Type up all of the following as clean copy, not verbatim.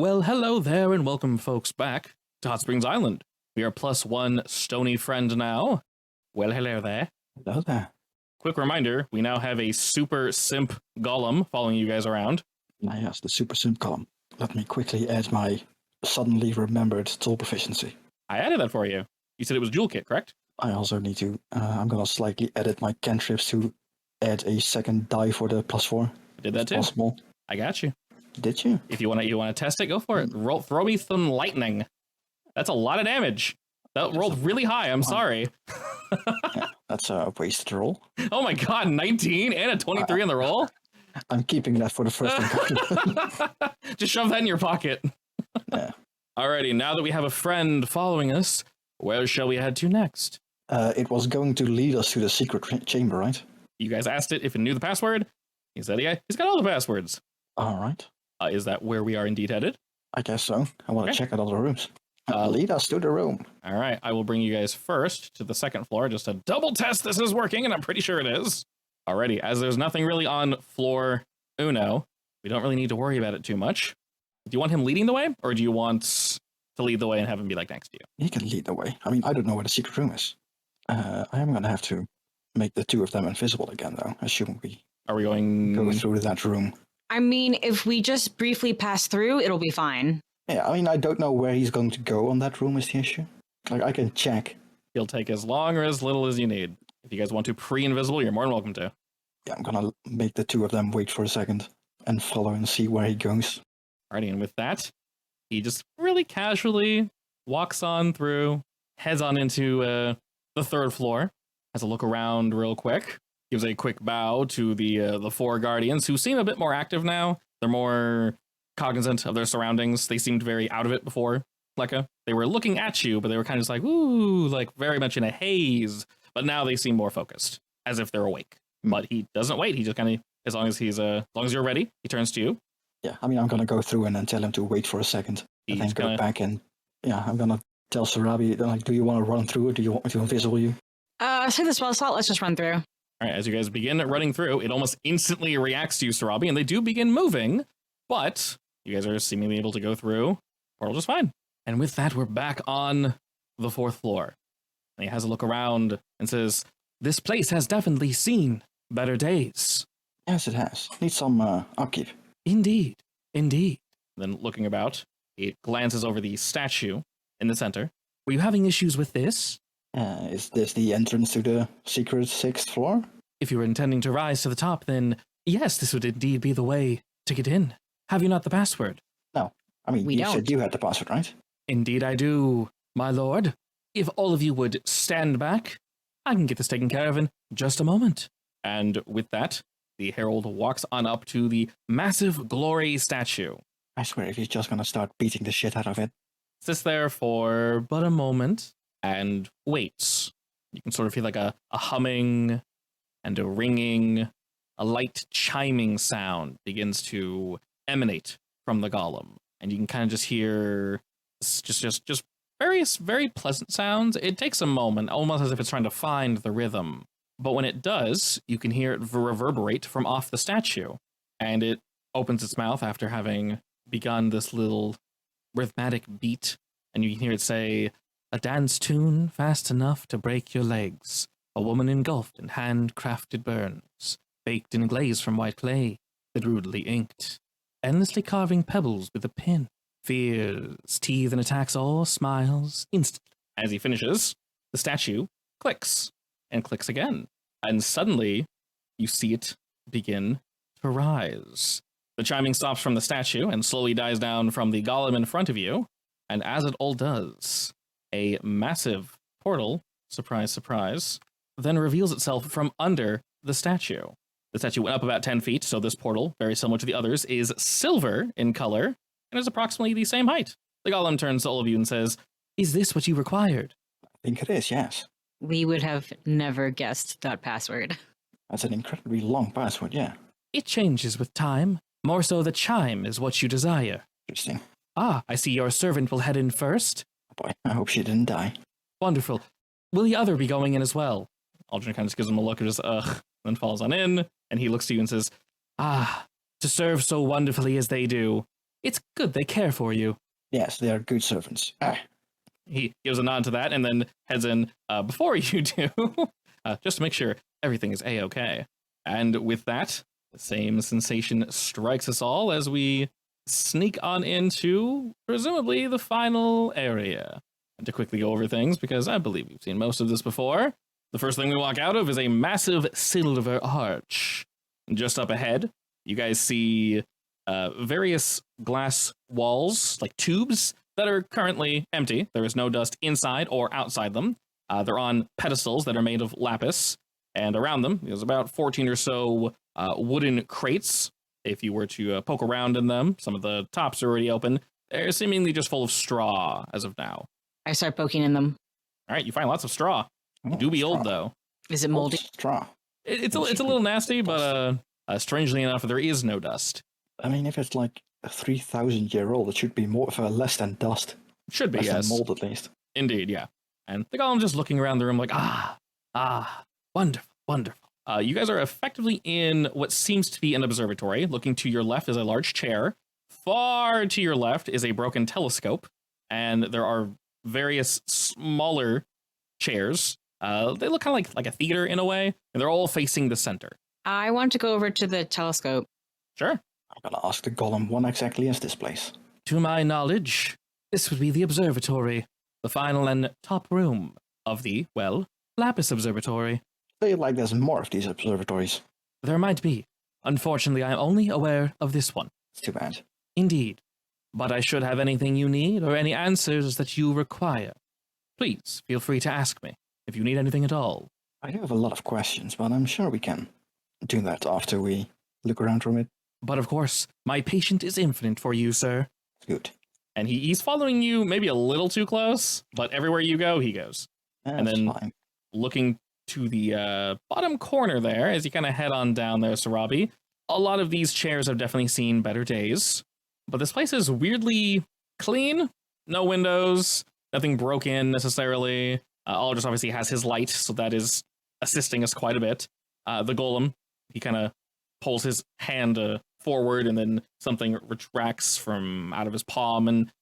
Well, hello there, and welcome folks back to Hot Springs Island. We are +1 stony friend now. Well, hello there. Hello there. Quick reminder, we now have a super simp golem following you guys around. Yes, the super simp column. Let me quickly add my suddenly remembered tool proficiency. I added that for you. You said it was jewel kit, correct? I also need to, I'm going to slightly edit my cantrips to add a second die for the +4. I did that too. Possible. I got you. Did you? If you want to test it, go for it. Throw me some lightning. That's a lot of damage. That rolled really high. I'm sorry. Yeah, that's a wasted roll. Oh my god, 19 and a 23 on the roll? I'm keeping that for the first encounter. Just shove that in your pocket. Yeah. Alrighty, now that we have a friend following us, where shall we head to next? It was going to lead us to the secret chamber, right? You guys asked it if it knew the password. He said, yeah, he's got all the passwords. All right. Is that where we are indeed headed? I guess so. I want to check out all the rooms. Lead us to the room. All right, I will bring you guys first to the second floor just to double test this is working, and I'm pretty sure it is. Alrighty, as there's nothing really on floor uno, we don't really need to worry about it too much. Do you want him leading the way, or do you want to lead the way and have him be like next to you? He can lead the way. I mean, I don't know where the secret room is. I am going to have to make the two of them invisible again, though, assuming we Are we going... go through that room. I mean, if we just briefly pass through, it'll be fine. Yeah, I mean, I don't know where he's going to go on that room is the issue. Like, I can check. He'll take as long or as little as you need. If you guys want to pre-invisible, you're more than welcome to. Yeah, I'm going to make the two of them wait for a second and follow and see where he goes. Alrighty, and with that, he just really casually walks on through, heads on into the third floor, has a look around real quick, gives a quick bow to the four guardians, who seem a bit more active now. They're more cognizant of their surroundings. They seemed very out of it before, Lekka. They were looking at you, but they were kind of just like, ooh, like very much in a haze. But now they seem more focused, as if they're awake. But he doesn't wait. He just kind of, as long as you're ready, he turns to you. Yeah, I mean, I'm going to go through and then tell him to wait for a second. And then go back and, yeah, I'm going to tell Sarabi, like, do you want to run through or do you want me to invisible you? Say the spell slot, let's just run through. All right, as you guys begin running through, it almost instantly reacts to you, Sarabi, and they do begin moving, but you guys are seemingly able to go through portal just fine. And with that, we're back on the fourth floor. And he has a look around and says, this place has definitely seen better days. Yes, it has. Needs some upkeep. Indeed, indeed. Then looking about, he glances over the statue in the center. Were you having issues with this? Is this the entrance to the secret 6th floor? If you were intending to rise to the top, then yes, this would indeed be the way to get in. Have you not the password? No. I mean, you said you had the password, right? Indeed I do, my lord. If all of you would stand back, I can get this taken care of in just a moment. And with that, the herald walks on up to the massive glory statue. I swear, if he's just going to start beating the shit out of it. Sits there for but a moment and waits. You can sort of feel like a humming and a ringing, a light chiming sound begins to emanate from the golem. And you can kind of just hear just various very pleasant sounds. It takes a moment, almost as if it's trying to find the rhythm. But when it does, you can hear it reverberate from off the statue. And it opens its mouth after having begun this little rhythmic beat. And you can hear it say, a dance tune fast enough to break your legs. A woman engulfed in handcrafted burns, baked in glaze from white clay, but rudely inked. Endlessly carving pebbles with a pin. Fears, teeth, and attacks all smiles instantly. As he finishes, the statue clicks and clicks again. And suddenly, you see it begin to rise. The chiming stops from the statue and slowly dies down from the golem in front of you. And as it all does, a massive portal, surprise, surprise, then reveals itself from under the statue. The statue went up about 10 feet, so this portal, very similar to the others, is silver in color and is approximately the same height. The golem turns to all of you and says, is this what you required? I think it is, yes. We would have never guessed that password. That's an incredibly long password, yeah. It changes with time. More so the chime is what you desire. Interesting. Ah, I see your servant will head in first. Oh boy, I hope she didn't die. Wonderful. Will the other be going in as well? Aldrin kind of just gives him a look and just, then falls on in, and he looks to you and says, ah, to serve so wonderfully as they do, It's good they care for you. Yes, they are good servants. He gives a nod to that and then heads in before you do, just to make sure everything is A-okay. And with that, the same sensation strikes us all as we sneak on into, presumably, the final area. And to quickly go over things, because I believe we've seen most of this before, the first thing we walk out of is a massive silver arch. And just up ahead, you guys see various glass walls, like tubes, that are currently empty. There is no dust inside or outside them. They're on pedestals that are made of lapis, and around them, there's about 14 or so wooden crates. If you were to poke around in them, some of the tops are already open. They're seemingly just full of straw as of now. I start poking in them. All right, you find lots of straw. You do be old, though. Is it moldy? Straw. It's a little nasty, but strangely enough, there is no dust. I mean, if it's like a 3,000-year-old, it should be more less than dust. Should be, less yes. than mold, at least. Indeed, yeah. And the golem just looking around the room like, wonderful, wonderful. You guys are effectively in what seems to be an observatory. Looking to your left is a large chair. Far to your left is a broken telescope. And there are various smaller chairs. They look kind of like a theater in a way. And they're all facing the center. I want to go over to the telescope. Sure. I'm gonna ask the golem, what exactly is this place? To my knowledge, this would be the observatory. The final and top room of the, well, Lapis Observatory. I feel like there's more of these observatories. There might be. Unfortunately, I am only aware of this one. It's too bad. Indeed. But I should have anything you need or any answers that you require. Please, feel free to ask me if you need anything at all. I do have a lot of questions, but I'm sure we can do that after we look around from it. But of course, my patience is infinite for you, sir. Good. And he's following you maybe a little too close, but everywhere you go, he goes. That's and then fine. looking to the bottom corner there, as you kind of head on down there, Sarabi, a lot of these chairs have definitely seen better days. But this place is weirdly clean. No windows, nothing broken necessarily. Aldous obviously has his light, so that is assisting us quite a bit. The golem, he kind of pulls his hand forward, and then something retracts from out of his palm, and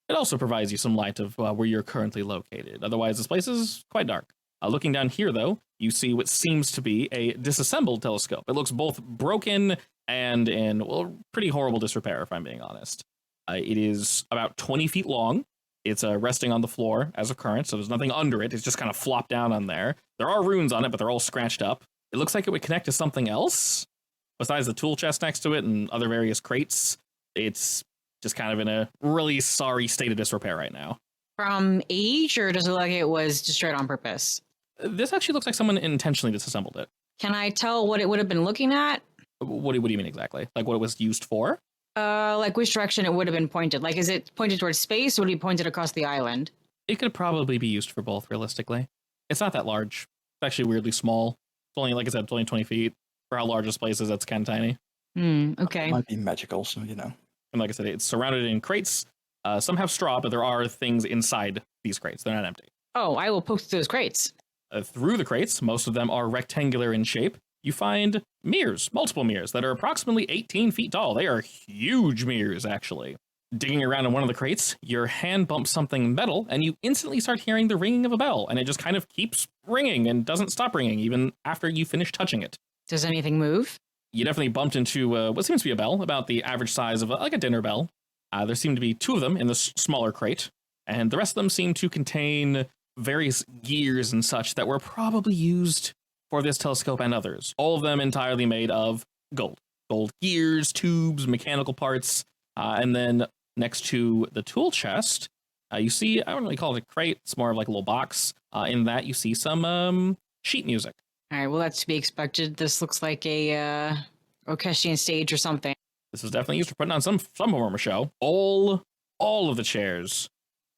it also provides you some light of where you're currently located. Otherwise, this place is quite dark. Looking down here, though, you see what seems to be a disassembled telescope. It looks both broken and in, well, pretty horrible disrepair, if I'm being honest. It is about 20 feet long. It's resting on the floor as of current, so there's nothing under it. It's just kind of flopped down on there. There are runes on it, but they're all scratched up. It looks like it would connect to something else. Besides the tool chest next to it and other various crates, it's just kind of in a really sorry state of disrepair right now. From age, or does it look like it was destroyed on purpose? This actually looks like someone intentionally disassembled it. Can I tell what it would have been looking at? What do you mean exactly? Like what it was used for? Like which direction it would have been pointed. Like, is it pointed towards space, or would it be pointed across the island? It could probably be used for both, realistically. It's not that large. It's actually weirdly small. It's only, like I said, it's only 20 feet. For how large this place is, that's kind of tiny. Okay. It might be magical, so you know. And like I said, it's surrounded in crates. Some have straw, but there are things inside these crates. They're not empty. Oh, I will poke through those crates. Through the crates, most of them are rectangular in shape. You find mirrors, multiple mirrors, that are approximately 18 feet tall. They are huge mirrors, actually. Digging around in one of the crates, your hand bumps something metal, and you instantly start hearing the ringing of a bell, and it just kind of keeps ringing and doesn't stop ringing, even after you finish touching it. Does anything move? You definitely bumped into what seems to be a bell, about the average size of like a dinner bell. There seem to be two of them in the smaller crate, and the rest of them seem to contain various gears and such that were probably used for this telescope and others. All of them entirely made of gold. Gold gears, tubes, mechanical parts, and then next to the tool chest, you see, I don't really call it a crate, it's more of like a little box. In that you see some sheet music. All right, well, that's to be expected. This looks like a orchestrion stage or something. This is definitely used for putting on some form of show. All of the chairs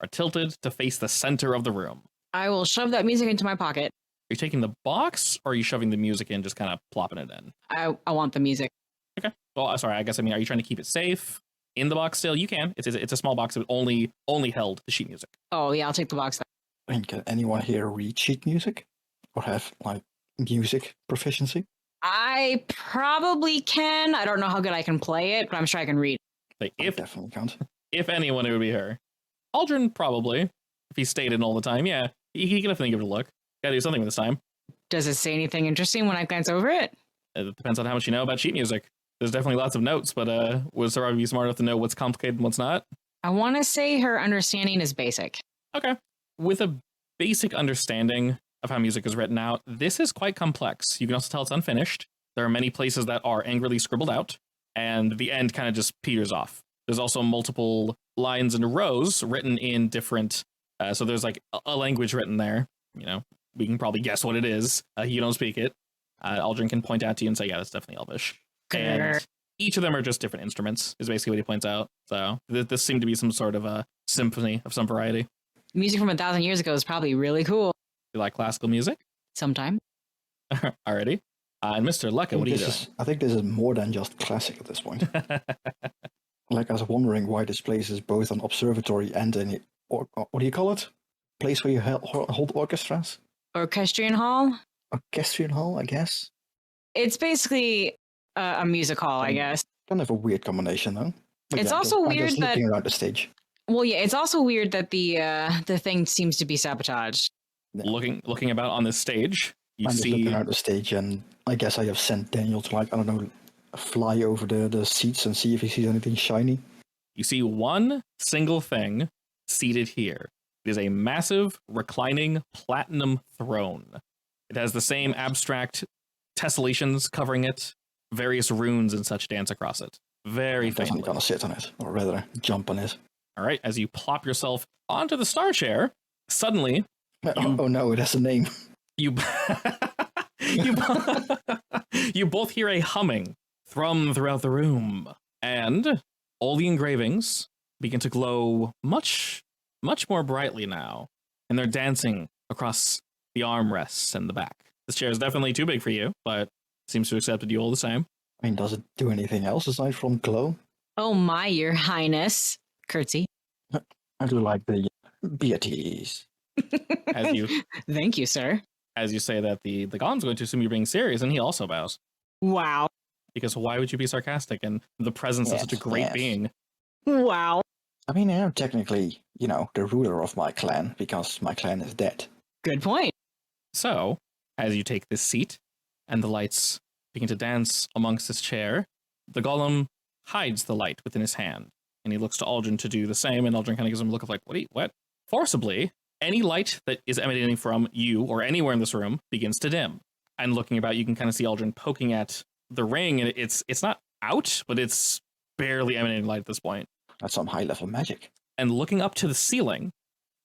are tilted to face the center of the room. I will shove that music into my pocket. Are you taking the box, or are you shoving the music in, just kind of plopping it in? I want the music. Okay. Well, sorry, I guess, are you trying to keep it safe in the box still? You can. It's a small box that only held the sheet music. Oh, yeah, I'll take the box then. And can anyone here read sheet music? Or have, like, music proficiency? I probably can. I don't know how good I can play it, but I'm sure I can read. Like I definitely can't. If anyone, it would be her. Aldrin, probably. If he stayed in all the time, yeah. He can definitely give it a look. Gotta do something with this time. Does it say anything interesting when I glance over it? It depends on how much you know about sheet music. There's definitely lots of notes, but would Sarabi be smart enough to know what's complicated and what's not? I want to say her understanding is basic. Okay. With a basic understanding of how music is written out, this is quite complex. You can also tell it's unfinished. There are many places that are angrily scribbled out, and the end kind of just peters off. There's also multiple lines and rows written in different... so there's like a language written there. You know, we can probably guess what it is. You don't speak it. Aldrin can point out to you and say, yeah, that's definitely Elvish. And each of them are just different instruments, is basically what he points out. So this seemed to be some sort of a symphony of some variety. Music from 1,000 years ago is probably really cool. You like classical music? Sometime. Alrighty. And Mr. Lecca, what are you doing? I think this is more than just classic at this point. Like, I was wondering why this place is both an observatory and what do you call it? Place where you hold orchestras? Orchestrion Hall? Orchestrion Hall, I guess. It's basically a music hall, I guess. Kind of a weird combination, though. But it's yeah, also I'm weird just that... looking around the stage. Well, yeah, it's also weird that the thing seems to be sabotaged. Yeah. Looking about on this stage, I'm just looking around the stage, and I guess I have sent Daniel to, like, I don't know, fly over the seats and see if he sees anything shiny. You see one single thing seated here. It is a massive, reclining platinum throne. It has the same abstract tessellations covering it. Various runes and such dance across it. Very I'm definitely faintly. gonna sit on it, or rather, jump on it. All right, as you plop yourself onto the star chair, suddenly... Oh no, it has a name. You you both hear a humming throughout the room, and all the engravings begin to glow much more brightly now, and they're dancing across the armrests and the back. This chair is definitely too big for you, but seems to have accepted you all the same. I mean, does it do anything else aside from glow? Oh my, your highness. Curtsy. I do like the Beaties. As you Thank you, sir. as you say that, the golem's going to assume you're being serious, and he also bows. Wow. Because why would you be sarcastic in the presence of such a great being? Wow. I mean, I am technically, the ruler of my clan, because my clan is dead. Good point. So, as you take this seat, and the lights begin to dance amongst this chair, the golem hides the light within his hand, and he looks to Aldrin to do the same, and Aldrin kind of gives him a look of like, what? Forcibly, any light that is emanating from you or anywhere in this room begins to dim. And looking about, you can kind of see Aldrin poking at the ring, and it's not out, but it's barely emanating light at this point. That's some high-level magic. And looking up to the ceiling,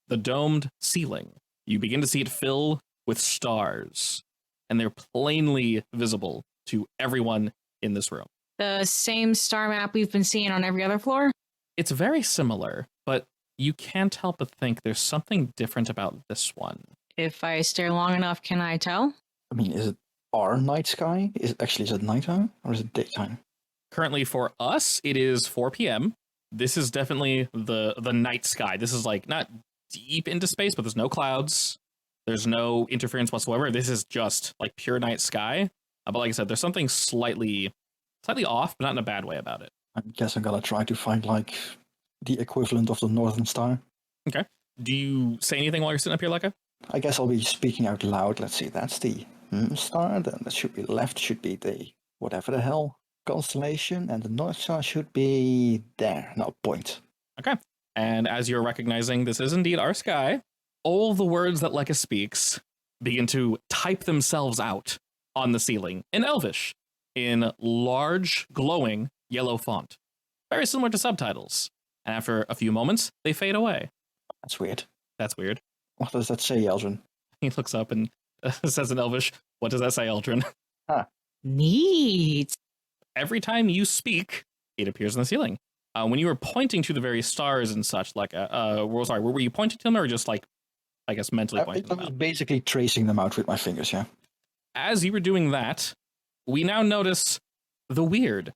the domed ceiling, you begin to see it fill with stars, and they're plainly visible to everyone in this room. The same star map we've been seeing on every other floor? It's very similar, but you can't help but think there's something different about this one. If I stare long enough, can I tell? I mean, is it our night sky? Is it nighttime or is it daytime? Currently for us, it is 4 p.m. This is definitely the night sky. This is like not deep into space, but there's no clouds. There's no interference whatsoever. This is just like pure night sky. But like I said, there's something slightly off, but not in a bad way about it. I guess I'm gonna try to find like the equivalent of the Northern Star. Okay. Do you say anything while you're sitting up here, Leica? I guess I'll be speaking out loud. Let's see, that's the star. Then that should be left, should be the whatever the hell constellation, and the North Star should be there. No, point. Okay. And as you're recognizing this is indeed our sky, all the words that Leica speaks begin to type themselves out on the ceiling in Elvish, in large, glowing yellow font. Very similar to subtitles. And after a few moments, they fade away. That's weird. That's weird. What does that say, Eldrin? He looks up and says in Elvish, "What does that say, Eldrin?" Neat. Every time you speak, it appears on the ceiling. When you were pointing to the various stars and such, like, were you pointing to them or just like, I guess, mentally pointing I them was out? basically tracing them out with my fingers, yeah. As you were doing that, we now notice the weird.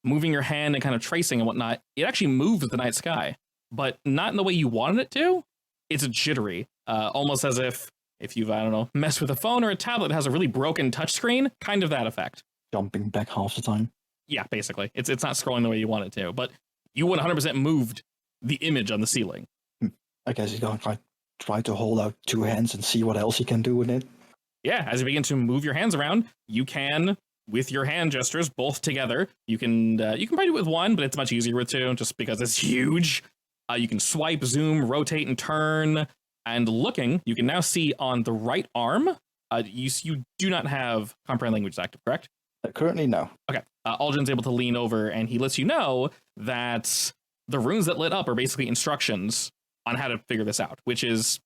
Moving your hand and kind of tracing and whatnot, it actually moves the night sky, but not in the way you wanted it to. It's jittery, almost as if you've, I don't know, messed with a phone or a tablet that has a really broken touchscreen, kind of that effect. Jumping back half the time. Yeah, basically. It's not scrolling the way you want it to, but You 100% moved the image on the ceiling. I guess he's going to try to hold out 2 hands and see what else he can do with it. Yeah, as you begin to move your hands around, you can, with your hand gestures, both together, you can probably do it with one, but it's much easier with two, just because it's huge. You can swipe, zoom, rotate, and turn. And looking, you can now see on the right arm, you do not have comprehend languages active, correct? Currently, no. Okay. Aldrin's able to lean over, and he lets you know that the runes that lit up are basically instructions on how to figure this out, which is,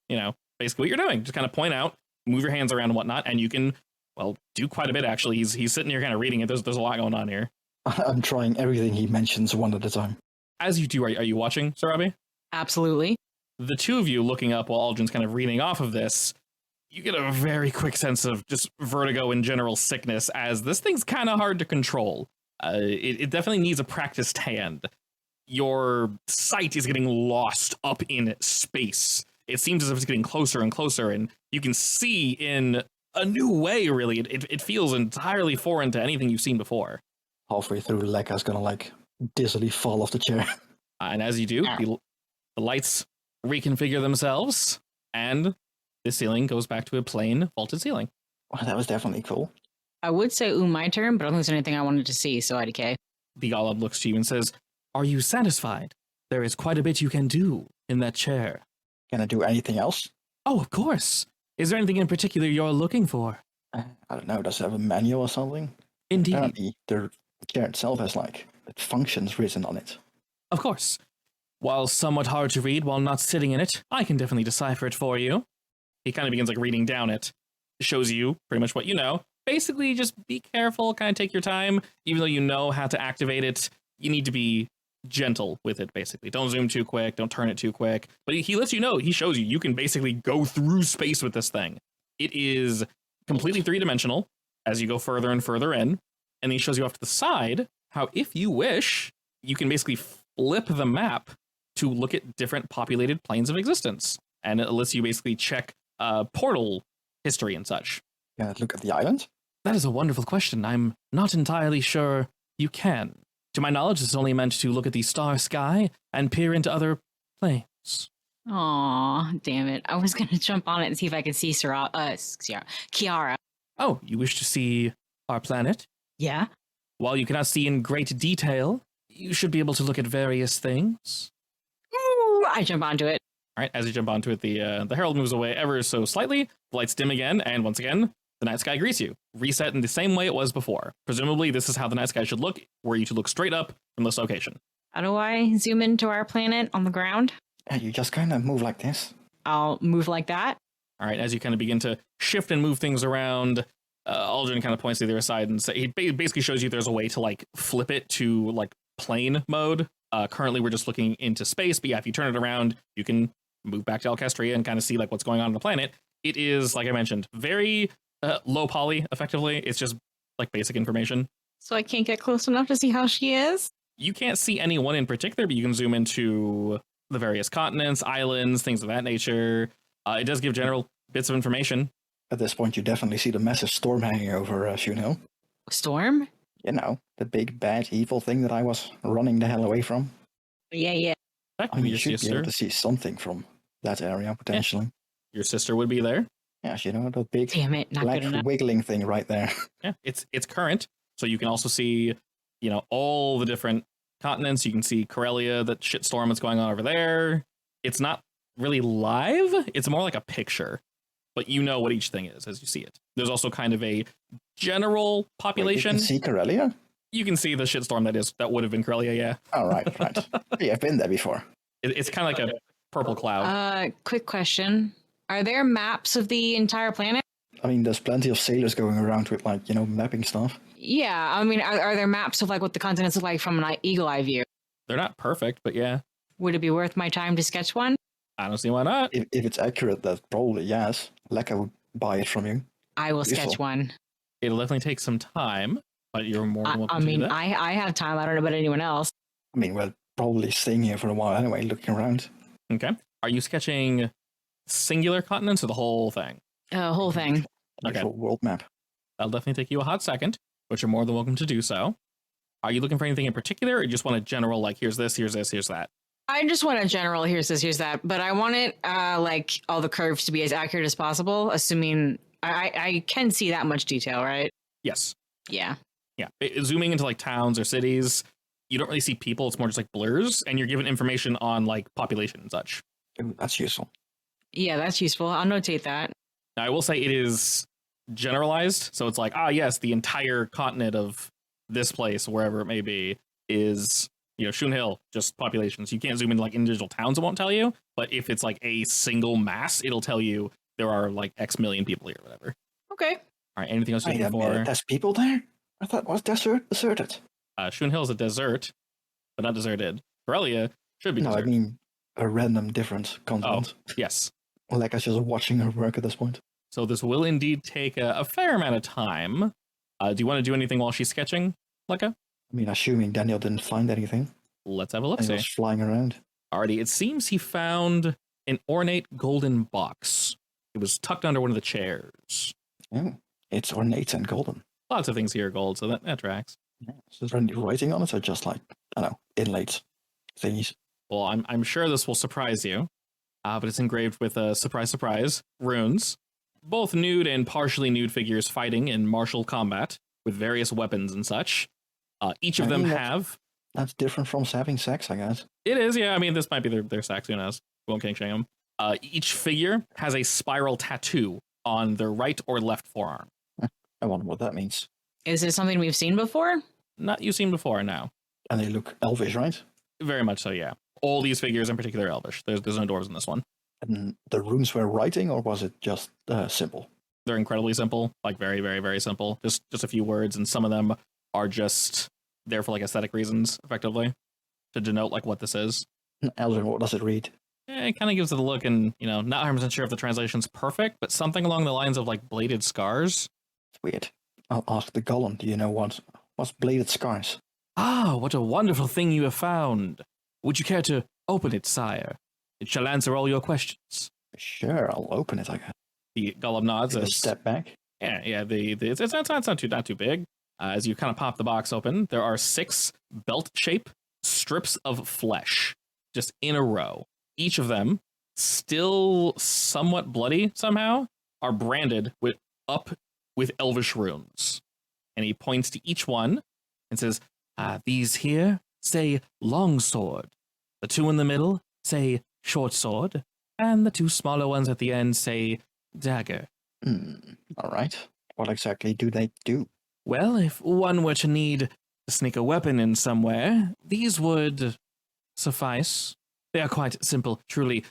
basically what you're doing. Just kind of point out, move your hands around and whatnot, and you can, do quite a bit, actually. He's sitting here kind of reading it. There's a lot going on here. I'm trying everything he mentions one at a time. As you do, are you watching, Sarabi? Absolutely. The two of you looking up while Aldrin's kind of reading off of this, you get a very quick sense of just vertigo and general sickness, as this thing's kind of hard to control. It definitely needs a practiced hand. Your sight is getting lost up in space. It seems as if it's getting closer and closer, and you can see in a new way, really. It feels entirely foreign to anything you've seen before. Halfway through, Lekka's gonna, dizzily fall off the chair. And as you do, the lights reconfigure themselves, and the ceiling goes back to a plain vaulted ceiling. Well, that was definitely cool. I would say, my turn, but I don't think there's anything I wanted to see, so IDK. The Golub looks to you and says, "Are you satisfied? There is quite a bit you can do in that chair." Can I do anything else? Oh, of course. Is there anything in particular you're looking for? I don't know. Does it have a manual or something? Indeed. Apparently, the chair itself has, functions written on it. Of course. While somewhat hard to read while not sitting in it, I can definitely decipher it for you. He kind of begins reading down it. Shows you pretty much what you know. Basically, just be careful, kind of take your time. Even though you know how to activate it, you need to be gentle with it, basically. Don't zoom too quick, don't turn it too quick. But he lets you know, he shows you can basically go through space with this thing. It is completely three-dimensional as you go further and further in. And he shows you off to the side how, if you wish, you can basically flip the map to look at different populated planes of existence. And it lets you basically check portal history and such. Can I look at the island? That is a wonderful question. I'm not entirely sure you can. To my knowledge, it's only meant to look at the star sky and peer into other planes. Aw, damn it. I was going to jump on it and see if I could see Kiara. Oh, you wish to see our planet? Yeah? While you cannot see in great detail, you should be able to look at various things. Ooh, I jump onto it. All right, as you jump onto it, the herald moves away ever so slightly, the lights dim again, and once again, the night sky greets you. Reset in the same way it was before. Presumably, this is how the night sky should look, were you to look straight up from this location. How do I zoom into our planet on the ground? You just kind of move like this. I'll move like that. All right, as you kind of begin to shift and move things around, Aldrin kind of points to the other side and he basically shows you there's a way to flip it to plane mode. Currently, we're just looking into space, but yeah, if you turn it around, you can move back to Alcestria and kind of see what's going on the planet. It is, like I mentioned, very low poly, effectively. It's just basic information. So I can't get close enough to see how she is? You can't see any one in particular, but you can zoom into the various continents, islands, things of that nature. It does give general bits of information. At this point, you definitely see the massive storm hanging over Shunhill. Storm? You know, the big, bad, evil thing that I was running the hell away from. Yeah. I mean, you should be able to see something from that area, potentially. Yeah. Your sister would be there. Yeah, you know, the big Damn it, not black good enough. wiggling thing right there. Yeah, it's current, so you can also see, all the different continents. You can see Corellia, that shitstorm that's going on over there. It's not really live. It's more like a picture, but you know what each thing is as you see it. There's also kind of a general population. Wait, you can see Corellia? You can see the shitstorm that would have been Corellia, yeah. Oh, right. Yeah, I've been there before. It's kind of like a purple cloud. Quick question. Are there maps of the entire planet? I mean, there's plenty of sailors going around with, mapping stuff. Yeah, I mean, are there maps of, what the continents look like from an eagle eye view? They're not perfect, but yeah. Would it be worth my time to sketch one? I don't see why not. If it's accurate, that probably yes. Lekka would buy it from you. I will sketch one. It'll definitely take some time, but you're more than welcome to do that. I have time. I don't know about anyone else. I mean, we're probably staying here for a while anyway, looking around. Okay. Are you sketching singular continents or the whole thing? Whole thing. Okay. World map. That'll definitely take you a hot second, but you're more than welcome to do so. Are you looking for anything in particular, or you just want a general, like, here's this, here's this, here's that? I just want a general, here's this, here's that, but I want it like all the curves to be as accurate as possible, assuming I can see that much detail, right? Yes. Yeah. Yeah. Zooming into like towns or cities, you don't really see people. It's more just like blurs, and you're given information on like population and such. Ooh, that's useful. Yeah, that's useful. I'll notate that. Now, I will say it is generalized. So it's like, yes, the entire continent of this place, wherever it may be, is, Shun Hill, just populations. You can't zoom into like individual towns, it won't tell you. But if it's like a single mass, it'll tell you there are like X million people here, whatever. Okay. All right, anything else you're looking for? There's people there? I thought it was deserted. Shun Hill is a desert, but not deserted. Corellia should be No, deserted. I mean a random different continent. Yes. Like I was just watching her work at this point. So this will indeed take a fair amount of time. Do you want to do anything while she's sketching, Lekka? I mean, assuming Daniel didn't find anything. Let's have a look. And he was flying around. Alrighty, it seems he found an ornate golden box. It was tucked under one of the chairs. Oh, it's ornate and golden. Lots of things here are gold, so that tracks. Yeah. So is there any writing on it, or just like, I don't know, inlaid thingies? Well, I'm sure this will surprise you, but it's engraved with surprise, runes. Both nude and partially nude figures fighting in martial combat with various weapons and such. Each of them have... That's different from having sex, I guess. It is, yeah. I mean, this might be their sex, who knows? Won't king shame them. Each figure has a spiral tattoo on their right or left forearm. I wonder what that means. Is it something we've seen before? Not you've seen before, no. And they look elvish, right? Very much so, yeah. All these figures in particular are elvish. There's no doors in this one. And the runes were writing, or was it just simple? They're incredibly simple, like very, very, very simple. Just a few words, and some of them are just there for like aesthetic reasons, effectively, to denote like what this is. Eldrin, what does it read? It kind of gives it a look, and not 100% sure if the translation's perfect, but something along the lines of like bladed scars. It's weird. I'll ask the golem. Do you know what's bladed scars? Ah, what a wonderful thing you have found. Would you care to open it, sire? It shall answer all your questions. Sure, I'll open it, I guess. The golem nods. Take a step back. Yeah. It's not too big. As you kind of pop the box open, there are 6 belt-shaped strips of flesh, just in a row. Each of them, still somewhat bloody somehow, are branded with elvish runes. And he points to each one and says, these here say longsword. The 2 in the middle say short sword. And the 2 smaller ones at the end say dagger. All right. What exactly do they do? Well, if one were to need to sneak a weapon in somewhere, these would suffice. They are quite simple, truly.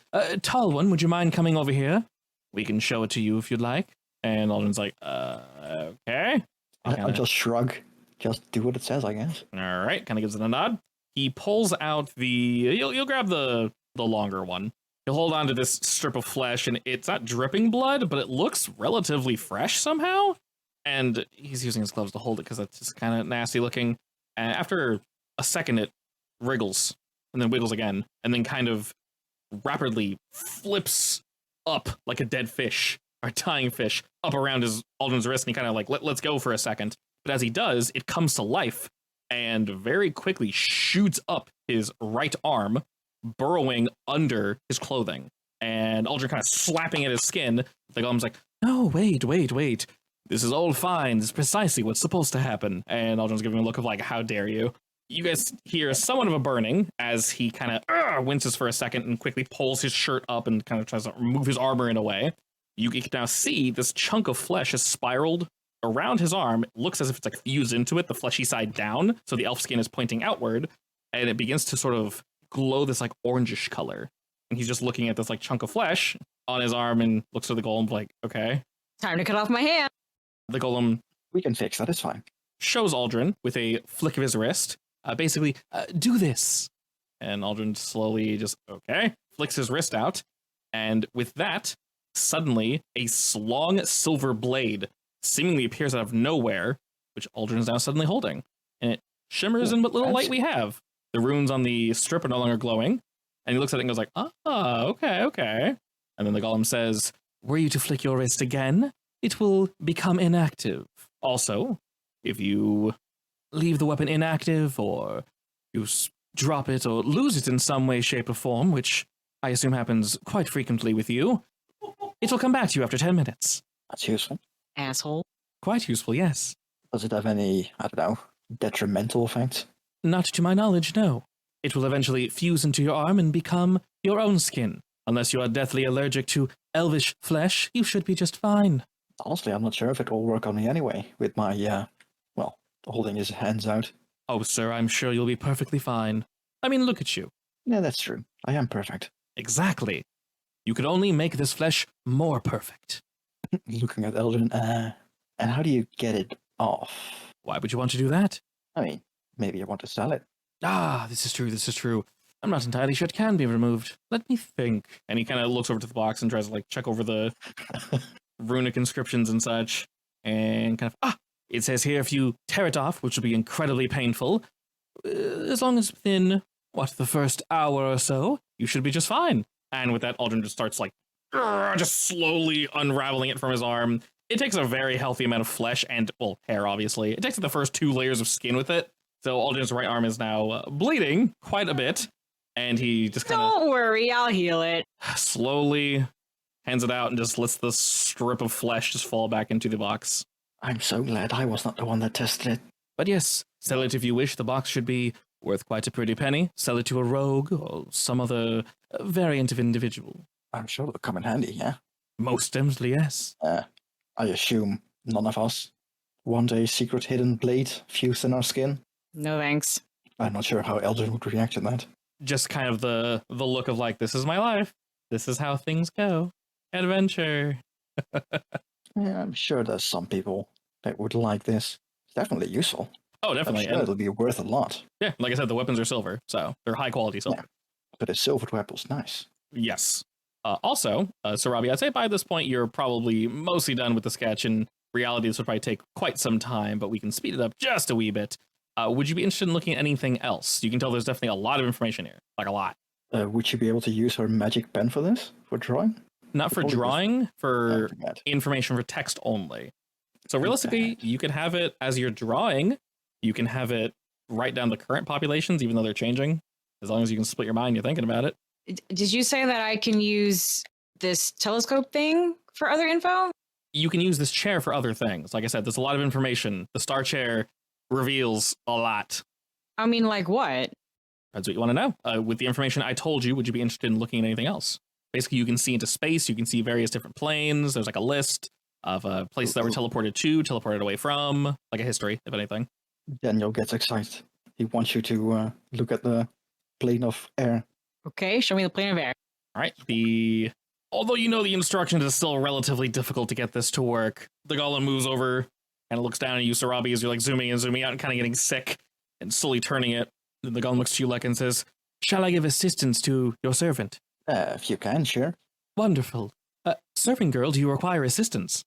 Tall one, would you mind coming over here? We can show it to you if you'd like. And Aldrin's like, okay. I'll just shrug. Just do what it says, I guess. All right, kind of gives it a nod. He pulls out you'll grab the longer one. He'll hold on to this strip of flesh, and it's not dripping blood, but it looks relatively fresh somehow. And he's using his gloves to hold it because that's just kind of nasty looking. And after a second, it wriggles and then wiggles again, and then kind of rapidly flips up like a dead fish or dying fish up around Aldrin's wrist, and he kind of like let's go for a second. But as he does, it comes to life and very quickly shoots up his right arm, burrowing under his clothing. And Aldrin kind of slapping at his skin. The golem's like, no, wait. This is all fine. This is precisely what's supposed to happen. And Aldrin's giving a look of like, how dare you? You guys hear somewhat of a burning as he kind of winces for a second and quickly pulls his shirt up and kind of tries to remove his armor in a way. You can now see this chunk of flesh has spiraled around his arm. It looks as if it's like fused into it, the fleshy side down. So the elf skin is pointing outward, and it begins to sort of glow this like orangish color. And he's just looking at this like chunk of flesh on his arm and looks at the golem like, okay. Time to cut off my hand. The golem We can fix that, it's fine. shows Aldrin with a flick of his wrist, basically, do this. And Aldrin slowly just, okay, flicks his wrist out. And with that, suddenly a long silver blade seemingly appears out of nowhere, which Aldrin is now suddenly holding. And it shimmers in what little light we have. The runes on the strip are no longer glowing. And he looks at it and goes like, okay. And then the golem says, were you to flick your wrist again, it will become inactive. Also, if you leave the weapon inactive, or you drop it or lose it in some way, shape, or form, which I assume happens quite frequently with you, it will come back to you after 10 minutes. That's useful. Asshole. Quite useful, yes. Does it have any, I don't know, detrimental effects? Not to my knowledge, no. It will eventually fuse into your arm and become your own skin. Unless you are deathly allergic to elvish flesh, you should be just fine. Honestly, I'm not sure if it will work on me anyway, with my, holding his hands out. Oh, sir, I'm sure you'll be perfectly fine. I mean, look at you. Yeah, that's true. I am perfect. Exactly. You could only make this flesh more perfect. Looking at Eldrin, and how do you get it off? Why would you want to do that? I mean, maybe I want to sell it. Ah, this is true. I'm not entirely sure it can be removed. Let me think. And he kind of looks over to the box and tries to, check over the runic inscriptions and such. And it says here if you tear it off, which will be incredibly painful, as long as within, the first hour or so, you should be just fine. And with that, Aldrin just starts, just slowly unraveling it from his arm. It takes a very healthy amount of flesh and, hair, obviously. It takes the first 2 layers of skin with it. So Aldrin's right arm is now bleeding quite a bit. And he just kind of... Don't worry, I'll heal it. Slowly hands it out and just lets the strip of flesh just fall back into the box. I'm so glad I was not the one that tested it. But yes, sell it if you wish. The box should be worth quite a pretty penny. Sell it to a rogue or some other variant of individual. I'm sure it'll come in handy, yeah? Most definitely, yes. I assume none of us want a secret hidden blade fused in our skin. No thanks. I'm not sure how Eldrin would react to that. Just kind of the look of this is my life. This is how things go. Adventure. Yeah, I'm sure there's some people that would like this. It's definitely useful. Oh, definitely. I'm sure it'll be worth a lot. Yeah, like I said, the weapons are silver, so they're high quality silver. Yeah. But a silvered weapon's nice. Yes. Also, Sarabi, I'd say by this point you're probably mostly done with the sketch. In reality, this would probably take quite some time, but we can speed it up just a wee bit. Would you be interested in looking at anything else? You can tell there's definitely a lot of information here, a lot. Would you be able to use her magic pen for this? For drawing? Not for drawing, for information for text only. So realistically, you can have it as you're drawing. You can have it write down the current populations, even though they're changing. As long as you can split your mind, you're thinking about it. Did you say that I can use this telescope thing for other info? You can use this chair for other things. Like I said, there's a lot of information. The star chair reveals a lot. I mean, like what? That's what you want to know. With the information I told you, would you be interested in looking at anything else? Basically, you can see into space. You can see various different planes. There's a list of places that were teleported to, teleported away from, like a history, if anything. Daniel gets excited. He wants you to look at the plane of air. Okay, show me the plane of air. All right. Although you know the instructions is still relatively difficult to get this to work, the golem moves over and looks down at you, Sarabi, as you're zooming in, zooming out, and kind of getting sick and slowly turning it. And the golem looks to you and says, "Shall I give assistance to your servant?" If you can, sure. Wonderful. Servant girl, do you require assistance?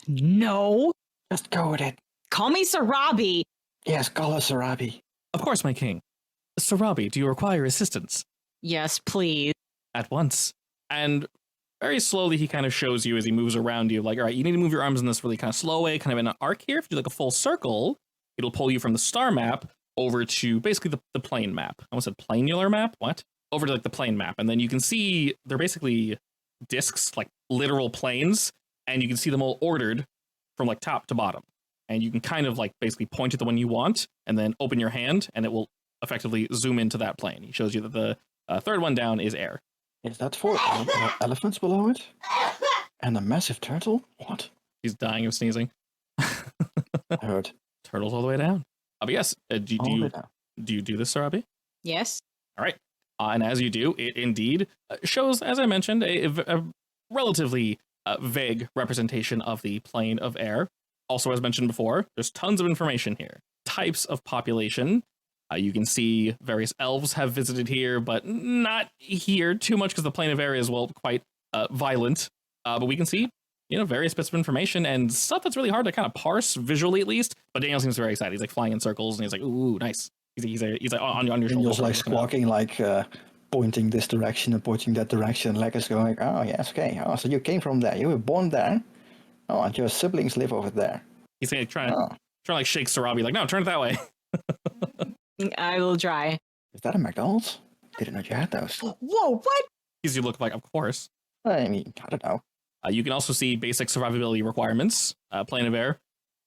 No. Just go with it. Call me Sarabi. Yes, call us Sarabi. Of course, my king. Sarabi, do you require assistance? Yes, please. At once. And very slowly he kind of shows you as he moves around you, all right, you need to move your arms in this really kind of slow way, kind of in an arc here. If you do a full circle, it'll pull you from the star map over to basically the plane map. I almost said planular map? What? Over to the plane map. And then you can see they're basically discs, literal planes, and you can see them all ordered from top to bottom. And you can kind of basically point at the one you want and then open your hand and it will effectively zoom into that plane. He shows you that the third one down is air. Is that for elephants below it? And a massive turtle? What? He's dying of sneezing. I heard. Turtles all the way down. But yes, do you do this, Sarabi? Yes. All right. And as you do, it indeed shows, as I mentioned, a relatively vague representation of the plane of air. Also, as mentioned before, there's tons of information here. Types of population. You can see various elves have visited here, but not here too much because the plane of air is, quite violent. But we can see, various bits of information and stuff that's really hard to kind of parse visually, at least. But Daniel seems very excited. He's flying in circles and he's ooh, nice. He's on your shoulder. Daniel's squawking, pointing this direction and pointing that direction. Like it's going, oh, yes, okay. Oh, so you came from there. You were born there. Oh, and your siblings live over there. He's trying to Trying to like shake Sarabi, like, no, turn it that way. I will try. Is that a McDonald's? Didn't know you had those. Whoa, what? Because you look like, of course. I mean, I don't know. You can also see basic survivability requirements. Plane of air,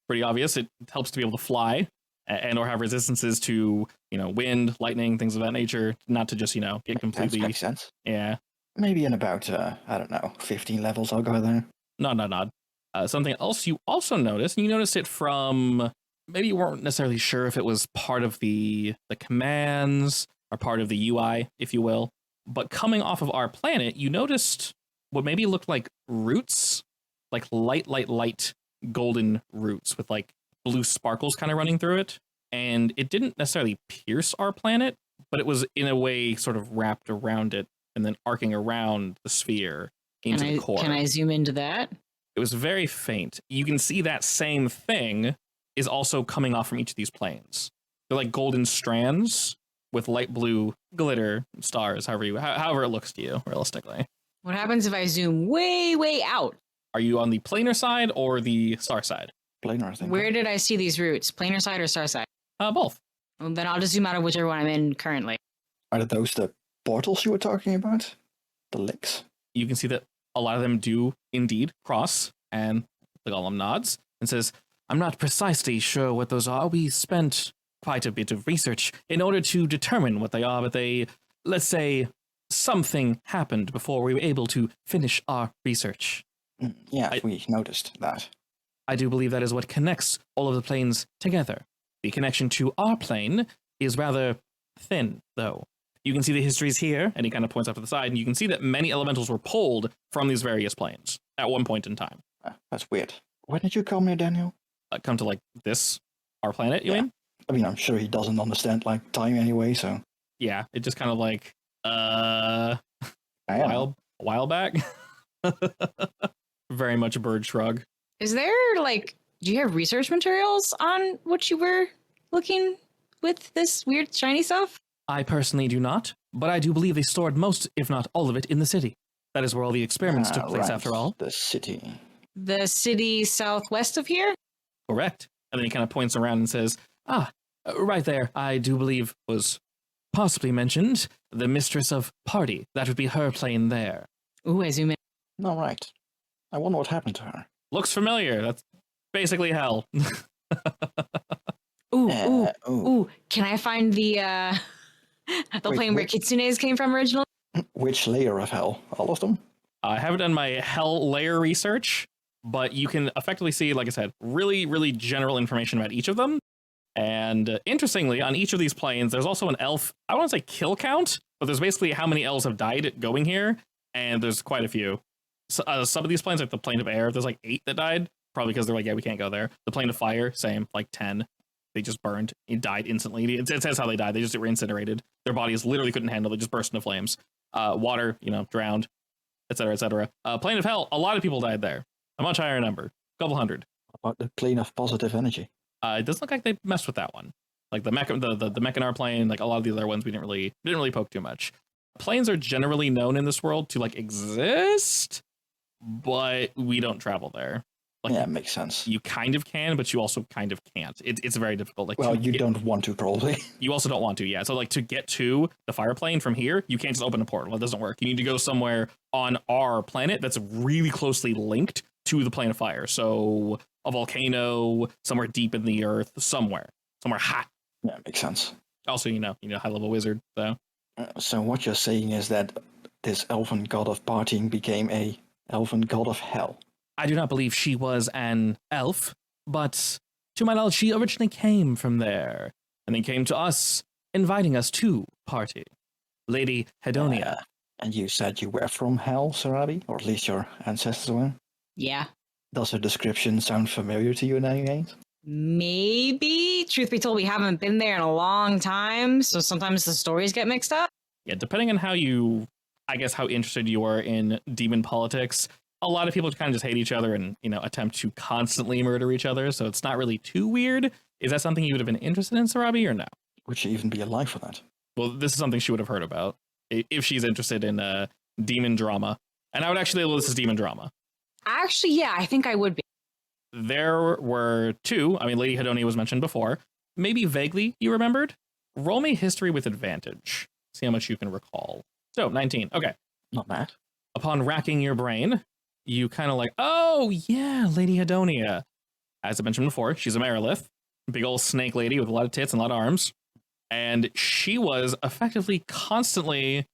pretty obvious. It helps to be able to fly and or have resistances to, wind, lightning, things of that nature. Not to just, get completely... Makes sense. Yeah. Maybe in about, 15 levels I'll go there. Nod. Something else you also noticed, and you noticed it from... Maybe you weren't necessarily sure if it was part of the commands or part of the UI, if you will. But coming off of our planet, you noticed what maybe looked like roots, like light golden roots with like blue sparkles kind of running through it. And it didn't necessarily pierce our planet, but it was in a way sort of wrapped around it and then arcing around the sphere into the core. Can I zoom into that? It was very faint. You can see that same thing is also coming off from each of these planes. They're like golden strands with light blue glitter stars, however it looks to you, realistically. What happens if I zoom way out? Are you on the planar side or the star side? Planar, I think. Where did I see these roots? Planar side or star side? Both. Well, then I'll just zoom out of whichever one I'm in currently. Are those the portals you were talking about? The links? You can see that a lot of them do indeed cross, and the golem nods and says, I'm not precisely sure what those are. We spent quite a bit of research in order to determine what they are, but let's say, something happened before we were able to finish our research. We noticed that. I do believe that is what connects all of the planes together. The connection to our plane is rather thin, though. You can see the histories here, and he kind of points up to the side, and you can see that many elementals were pulled from these various planes at one point in time. That's weird. When did you come here, Daniel? Come to, our planet, you mean? I mean, I'm sure he doesn't understand, time anyway, so... Yeah, it just kind of a while back. Very much a bird shrug. Is there, do you have research materials on what you were looking with this weird shiny stuff? I personally do not, but I do believe they stored most, if not all of it, in the city. That is where all the experiments took place, after all. The city. The city southwest of here? Correct. And then he kind of points around and says, right there, I do believe was possibly mentioned, the mistress of party. That would be her plane there. Ooh, I zoom in. All right. I wonder what happened to her. Looks familiar. That's basically hell. Ooh. Can I find the plane where Kitsune's came from originally? Which layer of hell? All of them? I haven't done my hell layer research, but you can effectively see, like I said, really, really general information about each of them. And interestingly, on each of these planes, there's also an elf, I want to say kill count, but there's basically how many elves have died going here, and there's quite a few. So, some of these planes, like the plane of air, there's 8 that died, probably because they're we can't go there. The plane of fire, same, 10. They just burned. It died instantly. It says how they died. They just were incinerated. Their bodies literally couldn't handle it. They just burst into flames. Water, drowned, etc., etc. Plane of hell, a lot of people died there. A much higher number. A couple hundred. About the plane of positive energy? It doesn't look like they messed with that one. The Mechanar plane, a lot of the other ones we didn't really poke too much. Planes are generally known in this world to exist, but we don't travel there. Yeah, makes sense. You kind of can, but you also kind of can't. It's very difficult. You don't want to, probably. You also don't want to, yeah. So to get to the fire plane from here, you can't just open a portal. It doesn't work. You need to go somewhere on our planet that's really closely linked to the plane of fire. So a volcano, somewhere deep in the earth, somewhere hot. Yeah, makes sense. Also, high level wizard. So what you're saying is that this elven god of partying became a elven god of hell. I do not believe she was an elf, but to my knowledge, she originally came from there, and then came to us, inviting us to party. Lady Hedonia. And you said you were from hell, Sarabi? Or at least your ancestors were? Yeah. Does her description sound familiar to you in any way? Maybe. Truth be told, we haven't been there in a long time, so sometimes the stories get mixed up. Yeah, depending on how interested you are in demon politics, a lot of people kind of just hate each other and, attempt to constantly murder each other, so it's not really too weird. Is that something you would have been interested in, Sarabi, or no? Would she even be alive for that? Well, this is something she would have heard about, if she's interested in demon drama. And I would actually label this as demon drama. Actually, yeah, I think I would be. there were two. I mean, Lady Hedonia was mentioned before. Maybe vaguely you remembered. Roll me history with advantage. See how much you can recall. So, 19. Okay. Not bad. Upon racking your brain, you kind of like, oh, yeah, Lady Hedonia. As I mentioned before, she's a Merilith, big old snake lady with a lot of tits and a lot of arms. And she was effectively constantly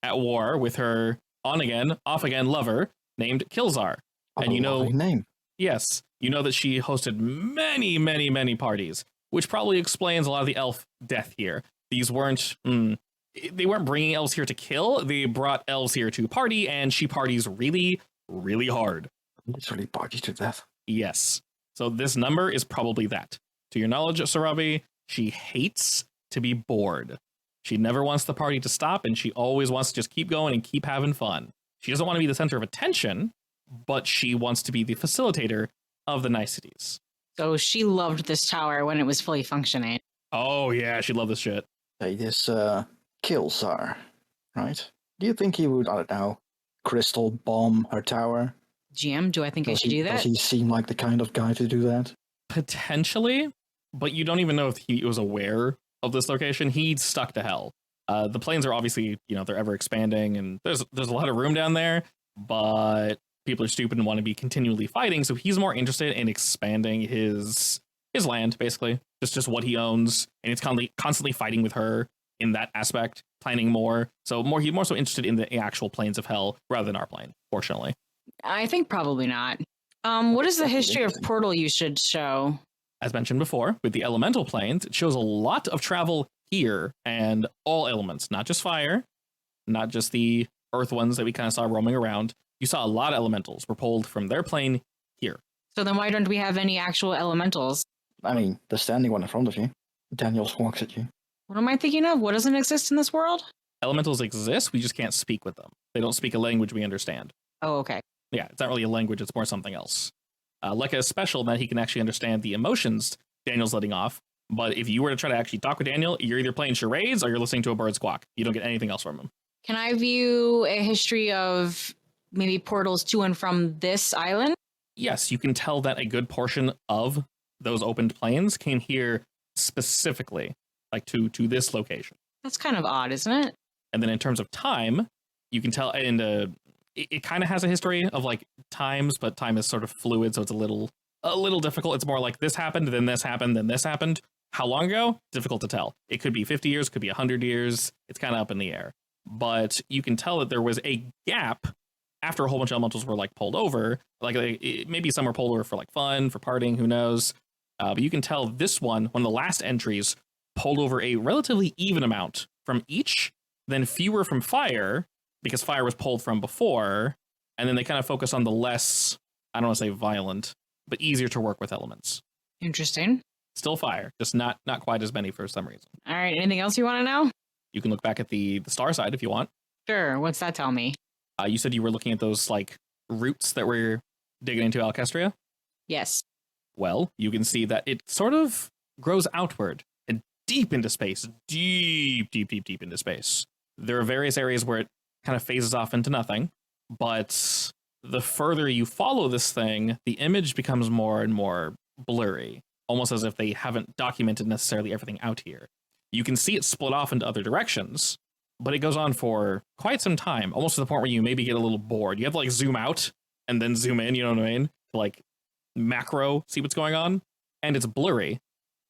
at war with her on-again, off-again lover named Kilzar. And you know, name. Yes, you know that she hosted many parties, which probably explains a lot of the elf death here. These weren't, they weren't bringing elves here to kill. They brought elves here to party, and she parties really hard. Literally party to death. Yes. So this number is probably that. To your knowledge, Sarabi, she hates to be bored. She never wants the party to stop, and she always wants to just keep going and keep having fun. She doesn't want to be the center of attention, but she wants to be the facilitator of the niceties. So she loved this tower when it was fully functioning. Oh, yeah, she loved this shit. Hey, this Kilzar, right? Do you think he would, I don't know, crystal bomb her tower? GM, do I think I should do that? Does he seem like the kind of guy to do that? Potentially, but you don't even know if he was aware of this location. He's stuck to hell. The planes are obviously, they're ever expanding, and there's a lot of room down there, but people are stupid and want to be continually fighting, so he's more interested in expanding his land, basically. Just what he owns, and it's constantly fighting with her in that aspect, planning more. So he's more so interested in the actual planes of hell rather than our plane, fortunately. I think probably not. What is the history of portal usage show? As mentioned before, with the elemental planes, it shows a lot of travel here, and all elements, not just fire, not just the earth ones that we kind of saw roaming around. You saw a lot of elementals were pulled from their plane here. So then why don't we have any actual elementals? I mean, the standing one in front of you. Daniel walks at you. What am I thinking of? What doesn't exist in this world? Elementals exist, we just can't speak with them. They don't speak a language we understand. Oh, okay. Yeah, it's not really a language, it's more something else. Lekka is special in that he can actually understand the emotions Daniel's letting off, but if you were to try to actually talk with Daniel, you're either playing charades or you're listening to a bird squawk. You don't get anything else from him. Can I view a history of maybe portals to and from this island? Yes, you can tell that a good portion of those opened planes came here specifically, like to this location. That's kind of odd, isn't it? And then in terms of time, you can tell, and it kind of has a history of like times, but time is sort of fluid, so it's a little difficult. It's more like this happened, then this happened, then this happened. How long ago? Difficult to tell. It could be 50 years, could be 100 years. It's kind of up in the air. But you can tell that there was a gap after a whole bunch of elementals were like pulled over. Like maybe some were pulled over for like fun, for partying, who knows. But you can tell this one of the last entries, pulled over a relatively even amount from each, then fewer from fire, because fire was pulled from before, and then they kind of focus on the less, I don't want to say violent, but easier to work with elements. Interesting. Still fire, just not quite as many for some reason. All right, anything else you want to know? You can look back at the star side if you want. Sure, what's that tell me? You said you were looking at those like roots that were digging into Alcestria? Yes. Well, you can see that it sort of grows outward and deep into space, deep into space. There are various areas where it kind of phases off into nothing, but the further you follow this thing, the image becomes more and more blurry, almost as if they haven't documented necessarily everything out here. You can see it split off into other directions, but it goes on for quite some time, almost to the point where you maybe get a little bored. You have to like zoom out and then zoom in, you know what I mean? To like macro see what's going on, and it's blurry,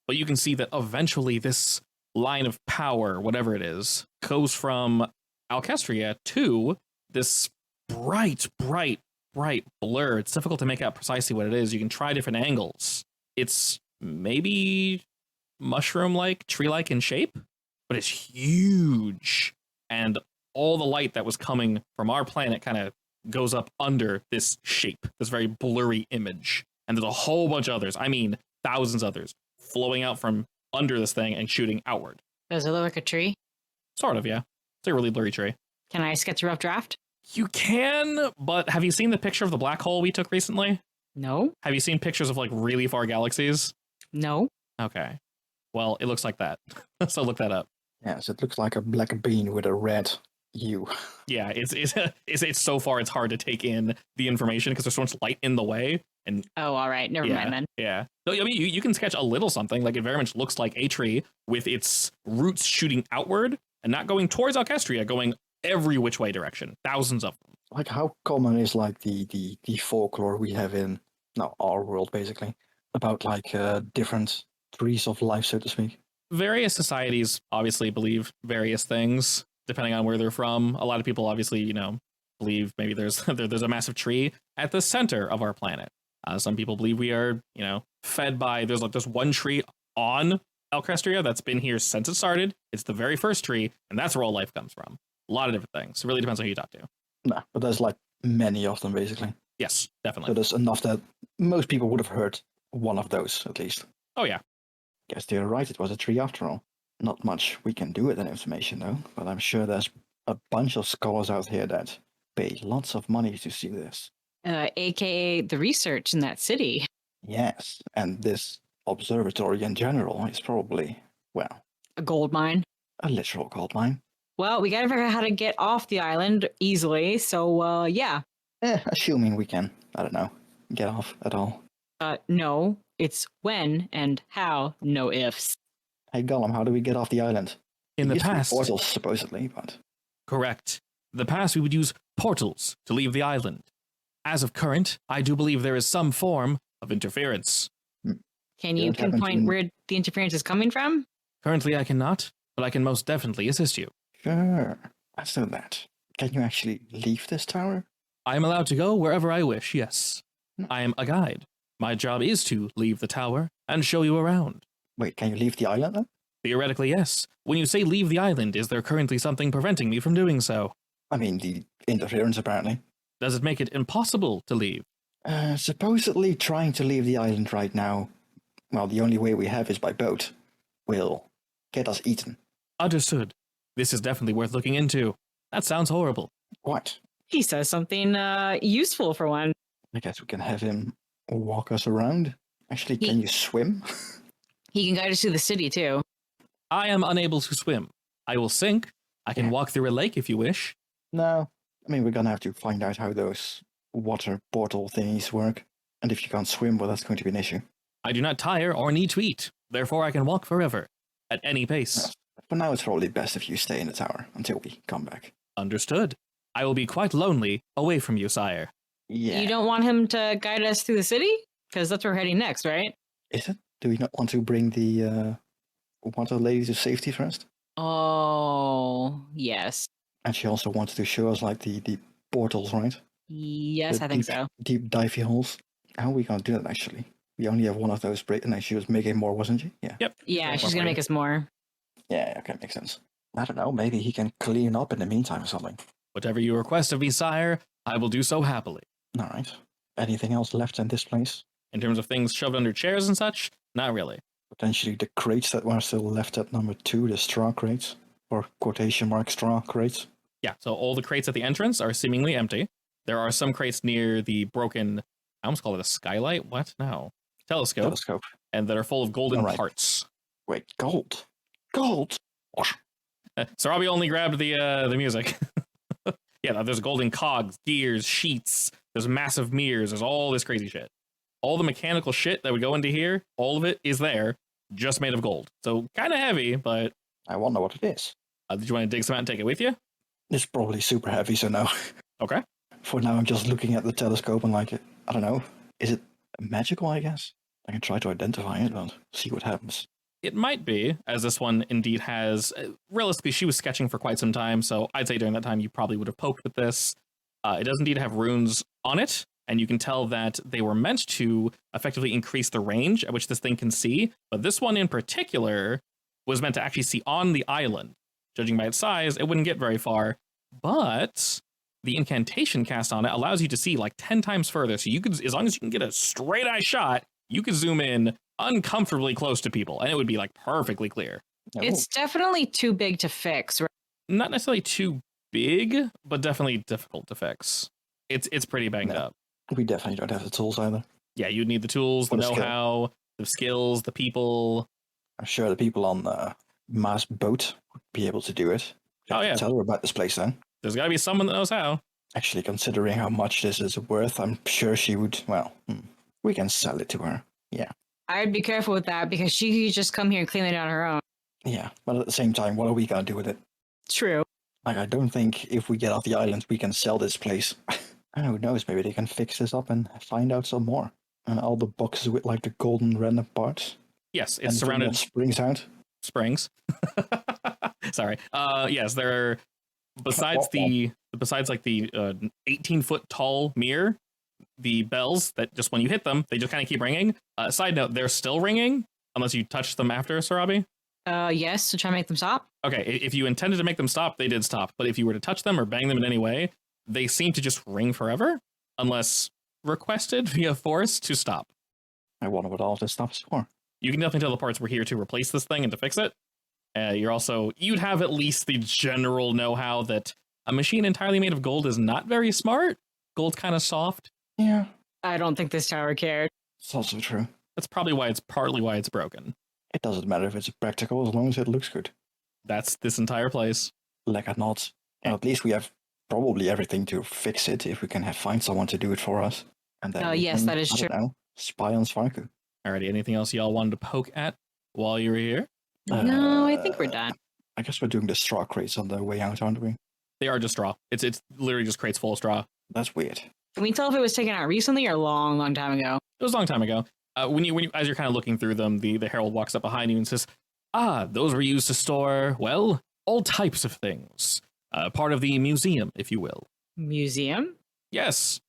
but you can see that eventually this line of power, whatever it is, goes from Alcestria to this bright blur. It's difficult to make out precisely what it is. You can try different angles. It's maybe mushroom-like, tree-like in shape, but it's huge. And all the light that was coming from our planet kind of goes up under this shape, this very blurry image. And there's a whole bunch of others, I mean thousands of others, flowing out from under this thing and shooting outward. Does it look like a tree? Sort of, yeah. It's a really blurry tree. Can I sketch a rough draft? You can, but have you seen the picture of the black hole we took recently? No. Have you seen pictures of like really far galaxies? No. Okay. Well, it looks like that. So look that up. Yes, it looks like a black bean with a red hue. Yeah, it's so far it's hard to take in the information because there's so much light in the way. And Oh, all right. Never yeah, mind then. yeah. No, I mean, you can sketch a little something. Like, it very much looks like a tree with its roots shooting outward and not going towards Alcestria, going every which way direction. Thousands of them. Like, how common is like the folklore we have in our world, basically, about like different trees of life, so to speak. Various societies obviously believe various things depending on where they're from. A lot of people obviously, believe maybe there's there's a massive tree at the center of our planet. Some people believe we are, fed by there's one tree on Alcestria that's been here since it started. It's the very first tree, and that's where all life comes from. A lot of different things. It really depends on who you talk to. Nah, but there's like many of them, basically. Yes, definitely. So there's enough that most people would have heard one of those, at least. Oh, yeah. Guess they're right, it was a tree after all. Not much we can do with that information, though, but I'm sure there's a bunch of scholars out here that pay lots of money to see this. AKA the research in that city. Yes, and this observatory in general is probably, well, A gold mine. a literal gold mine. Well, we gotta figure out how to get off the island easily. So, yeah. Assuming we can, I don't know, get off at all. No, it's when and how, no ifs. Hey Gollum, how do we get off the island? In the Used to be past, portals, supposedly, but correct. In the past, we would use portals to leave the island. As of current, I do believe there is some form of interference. Can you Don't happen pinpoint to- where the interference is coming from? Currently, I cannot, but I can most definitely assist you. sure. Let's do that. Can you actually leave this tower? I am allowed to go wherever I wish, yes. I am a guide. My job is to leave the tower and show you around. Wait, can you leave the island then? Theoretically, yes. When you say leave the island, is there currently something preventing me from doing so? I mean, the interference apparently. Does it make it impossible to leave? Supposedly trying to leave the island right now, well, the only way we have is by boat, will get us eaten. Understood. This is definitely worth looking into. That sounds horrible. What? He says something useful for one. I guess we can have him walk us around. Actually, can you swim? He can guide us to the city too. I am unable to swim. I will sink. I can Yeah. walk through a lake if you wish. No. I mean, we're gonna have to find out how those water portal thingies work. And if you can't swim, well, that's going to be an issue. I do not tire or need to eat. Therefore, I can walk forever. At any pace. Yes. For now, it's probably best if you stay in the tower until we come back. Understood. I will be quite lonely away from you, sire. Yeah. You don't want him to guide us through the city? Because that's where we're heading next, right? Is it? Do we not want to bring the water lady to safety first? Oh, yes. And she also wanted to show us like the portals, right? Yes, The I think deep, so. Deep divey holes. How are we gonna do that actually? We only have one of those and she was making more, wasn't she? Yeah. Yep. Yeah, More she's going to make us more. Yeah, okay, makes sense. I don't know, maybe he can clean up in the meantime or something. Whatever you request of me, sire, I will do so happily. Alright. Anything else left in this place? In terms of things shoved under chairs and such, not really. Potentially the crates that were still left at number 2, the straw crates. Or quotation mark straw crates. Yeah, so all the crates at the entrance are seemingly empty. There are some crates near the broken, I almost call it a skylight? What? No. Telescope. And that are full of golden Alright. parts. Wait, gold? Gold? So Robbie only grabbed the music. Yeah, there's golden cogs, gears, sheets. There's massive mirrors. There's all this crazy shit. All the mechanical shit that would go into here, all of it is there, just made of gold. So kind of heavy, but I wonder what it is. did you want to dig some out and take it with you? It's probably super heavy, so no. Okay. For now, I'm just looking at the telescope and like, I don't know. Is it magical, I guess? I can try to identify it, but see what happens. It might be, as this one indeed has. Realistically, she was sketching for quite some time, so I'd say during that time you probably would have poked with this. It does indeed have runes on it, and you can tell that they were meant to effectively increase the range at which this thing can see, but this one in particular was meant to actually see on the island. Judging by its size, it wouldn't get very far, but the incantation cast on it allows you to see like 10 times further, so you could, as long as you can get a straight-eye shot, you could zoom in uncomfortably close to people, and it would be like perfectly clear. Oh, It's definitely too big to fix, right? Not necessarily too big, but definitely difficult to fix. It's pretty banged No. up. we definitely don't have the tools either. Yeah, you'd need the tools, the Or the skill. know-how, the skills, the people. I'm sure the people on the Ma's boat would be able to do it. Oh, yeah. Tell her about this place then. There's got to be someone that knows how. Actually, considering how much this is worth, I'm sure she would, well, We can sell it to her. Yeah. I'd be careful with that because she could just come here and clean it on her own. Yeah, but at the same time, what are we gonna do with it? True. Like, I don't think if we get off the island, we can sell this place. And who knows, maybe they can fix this up and find out some more. And all the boxes with, like, the golden random parts. Yes, it's Anything surrounded... that springs out. Springs. Sorry. Yes, there are... Besides like the 18-foot tall mirror, the bells that just when you hit them, they just kind of keep ringing. Side note, they're still ringing unless you touch them after, Sarabi. Yes, to try to make them stop. Okay, if you intended to make them stop, they did stop. But if you were to touch them or bang them in any way, they seem to just ring forever, unless requested via force to stop. I wonder what all of this stuff's for. You can definitely tell the parts were here to replace this thing and to fix it. You'd have at least the general know-how that a machine entirely made of gold is not very smart. Gold's kind of soft. Yeah. I don't think this tower cared. It's also true. That's probably partly why it's broken. It doesn't matter if it's practical as long as it looks good. That's this entire place. Like or not. And at least we have probably everything to fix it if we can find someone to do it for us. And then yes, that is true. Spy on Svarku. Alrighty, anything else y'all wanted to poke at while you were here? No, I think we're done. I guess we're doing the straw crates on the way out, aren't we? They are just straw. It's literally just crates full of straw. That's weird. Can we tell if it was taken out recently or a long, long time ago? It was a long time ago. When you as you're kind of looking through them, the herald walks up behind you and says, those were used to store, well, all types of things. Part of the museum, if you will. Museum? Yes.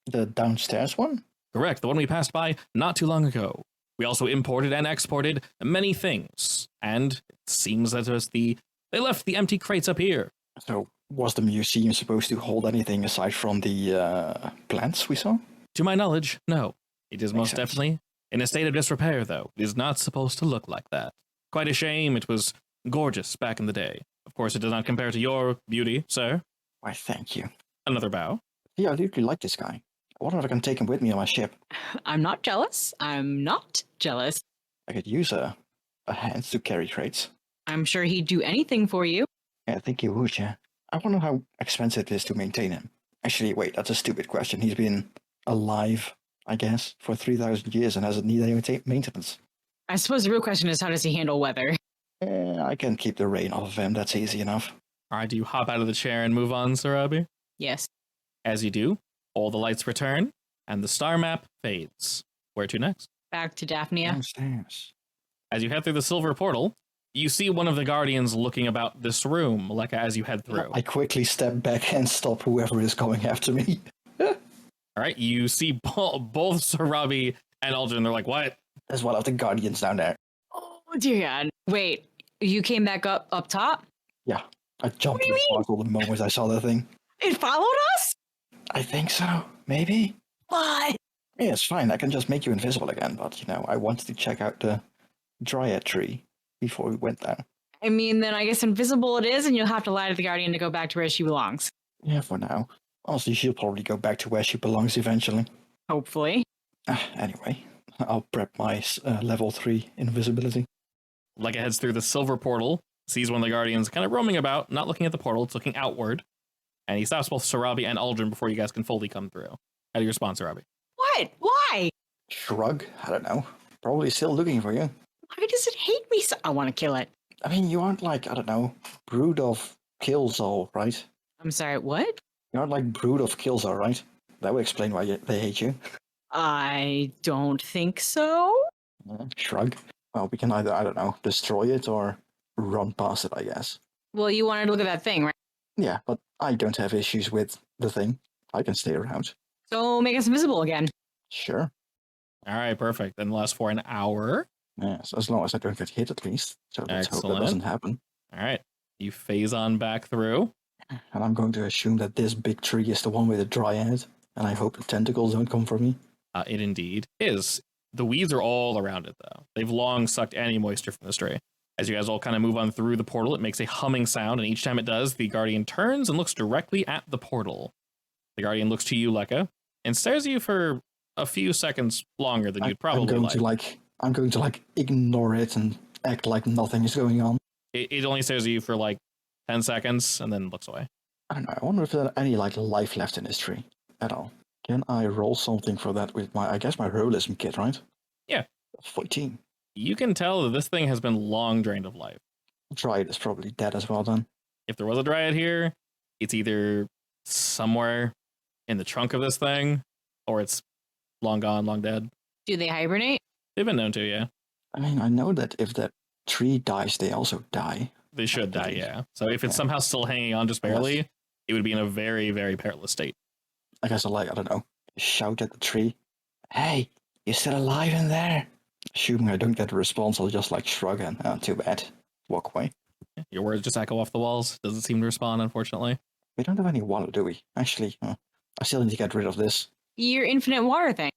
The downstairs one? Correct, the one we passed by not too long ago. We also imported and exported many things, and it seems that they left the empty crates up here. So, was the museum supposed to hold anything aside from the plants we saw? To my knowledge, no. It is most Makes sense. definitely in a state of disrepair, though. It is not supposed to look like that. Quite a shame. It was gorgeous back in the day. Of course, it does not compare to your beauty, sir. Why, thank you. Another bow. Yeah, I really like this guy. I wonder if I can take him with me on my ship. I'm not jealous. I'm not jealous. I could use a hand to carry crates. I'm sure he'd do anything for you. Yeah, I think he would, yeah. I wonder how expensive it is to maintain him. Actually, wait, that's a stupid question. He's been alive, I guess, for 3,000 years and hasn't needed any maintenance. I suppose the real question is, how does he handle weather? I can keep the rain off of him. That's easy enough. All right, do you hop out of the chair and move on, Sarabi? Yes. As you do, all the lights return, and the star map fades. Where to next? Back to Daphnia. Downstairs. As you head through the silver portal, you see one of the guardians looking about this room, like as you head through. I quickly step back and stop whoever is coming after me. All right, you see both Sarabi and Aldrin. They're like, what? There's one of the guardians down there. Oh, dear God. Wait, you came back up top? Yeah, I jumped What do in you the portal the moment I saw the thing. It followed us? I think so. Maybe. What? Yeah, it's fine. I can just make you invisible again. But, I wanted to check out the dryad tree before we went there. I mean, then I guess invisible it is, and you'll have to lie to the Guardian to go back to where she belongs. Yeah, for now. Honestly, she'll probably go back to where she belongs eventually. Hopefully. Anyway, I'll prep my level 3 invisibility. Like it heads through the silver portal, sees one of the guardians kind of roaming about, not looking at the portal, it's looking outward. And he stops both Sarabi and Aldrin before you guys can fully come through. How do you respond, Sarabi? What? Why? Shrug? I don't know. Probably still looking for you. Why does it hate me so? I want to kill it. I mean, you aren't like, I don't know, brood of Killzall, right? I'm sorry, what? You aren't like brood of Killzall, right? That would explain why they hate you. I don't think so. Shrug. Well, we can either, I don't know, destroy it or run past it, I guess. Well, you wanted to look at that thing, right? Yeah, but I don't have issues with the thing. I can stay around. So make us invisible again. Sure. All right, perfect. Then last for an hour. Yes, as long as I don't get hit at least. So let's hope that Excellent. doesn't happen. All right. You phase on back through. And I'm going to assume that this big tree is the one with the dryad. And I hope the tentacles don't come for me. It indeed is. The weeds are all around it, though. They've long sucked any moisture from this tree. As you guys all kind of move on through the portal, it makes a humming sound, and each time it does, the Guardian turns and looks directly at the portal. The Guardian looks to you, Lekka, and stares at you for a few seconds longer than you'd probably I'm going to ignore it and act like nothing is going on. It only stares at you for 10 seconds and then looks away. I don't know. I wonder if there's any life left in this tree at all. Can I roll something for that with my, I guess my realism kit, right? Yeah. 14. You can tell that this thing has been long drained of life. Dryad is probably dead as well then. If there was a dryad here, it's either somewhere in the trunk of this thing, or it's long gone, long dead. Do they hibernate? They've been known to, yeah. I mean, I know that if that tree dies, they also die. They should die, yeah. So if it's Yeah. somehow still hanging on just barely, it would be in a very, very perilous state. I guess I don't know, shout at the tree. Hey, you still alive in there? Assuming I don't get a response, I'll just shrug and, too bad. Walk away. Your words just echo off the walls. Doesn't seem to respond, unfortunately. We don't have any water, do we? Actually, I still need to get rid of this. Your infinite water thing.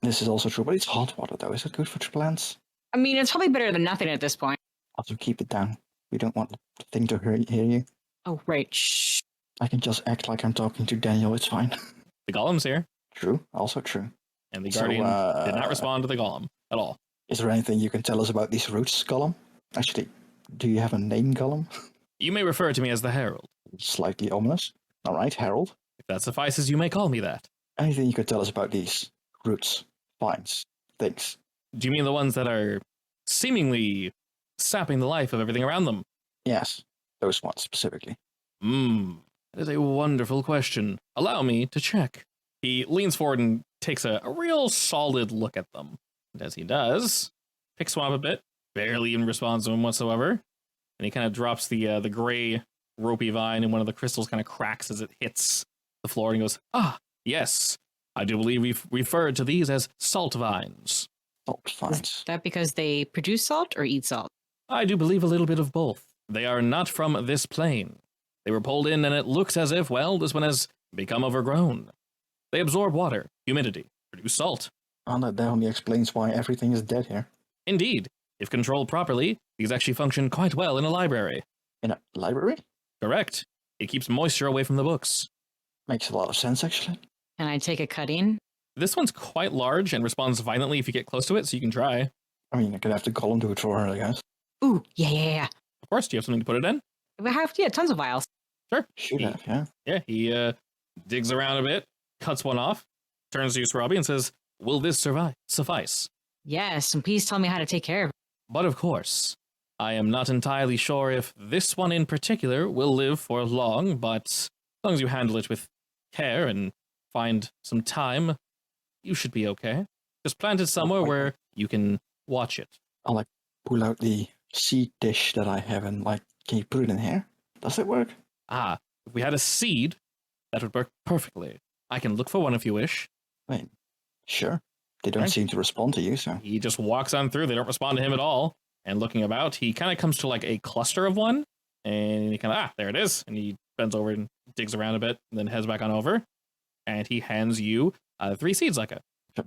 This is also true, but it's hot water though. Is it good for plants? I mean, it's probably better than nothing at this point. Also, keep it down. We don't want the thing to hear you. Oh, right. Shh. I can just act like I'm talking to Daniel. It's fine. The golem's here, True. Also true. and the So, guardian did not respond to the golem at all. Is there anything you can tell us about these roots, Gollum? Actually, do you have a name, Gollum? You may refer to me as the Herald. Slightly ominous. All right, Harold. If that suffices, you may call me that. Anything you could tell us about these roots, vines, things? Do you mean the ones that are seemingly sapping the life of everything around them? Yes, those ones specifically. That is a wonderful question. Allow me to check. He leans forward and takes a real solid look at them. And as he does, picks one up a bit, barely even responds to him whatsoever. And he kind of drops the gray ropey vine, and one of the crystals kind of cracks as it hits the floor, and he goes, "Ah, yes. I do believe we've referred to these as salt vines. Salt vines. Is that because they produce salt or eat salt? I do believe a little bit of both. They are not from this plane. They were pulled in, and it looks as if, well, this one has become overgrown. They absorb water, humidity, produce salt. And that only explains why everything is dead here. Indeed, if controlled properly, these actually function quite well in a library. In a library? Correct. It keeps moisture away from the books. Makes a lot of sense, actually. Can I take a cutting? This one's quite large and responds violently if you get close to it, so you can try. I mean, I could have to Gollum do it for her, I guess. Ooh, yeah. Of course, do you have something to put it in? We have, tons of vials. Sure. Should have, yeah. Yeah, he digs around a bit, cuts one off, turns to you, Robbie, and says, "Will this suffice?" Yes, and please tell me how to take care of it. But of course, I am not entirely sure if this one in particular will live for long, but as long as you handle it with care and find some time, you should be okay. Just plant it somewhere where you can watch it. I'll pull out the seed dish that I have and can you put it in here? Does it work? Ah, if we had a seed, that would work perfectly. I can look for one if you wish. I mean, sure. They don't Right. seem to respond to you, so. He just walks on through. They don't respond to him at all. And looking about, he kind of comes to a cluster of one. And he kind of, there it is. And he bends over and digs around a bit, and then heads back on over. And he hands you 3 seeds like it.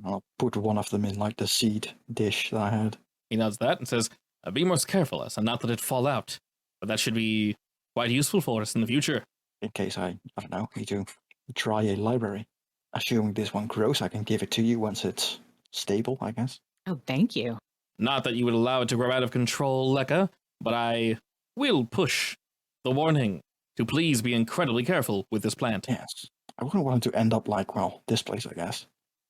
I'll put one of them in the seed dish that I had. He nods that and says, "Be most careful, as and not let it fall out. But that should be quite useful for us in the future." In case I don't know, need to try a library. Assuming this one grows, I can give it to you once it's stable, I guess. Oh, thank you. Not that you would allow it to grow out of control, Lekka, but I will push the warning to please be incredibly careful with this plant. Yes. I wouldn't want it to end up this place, I guess.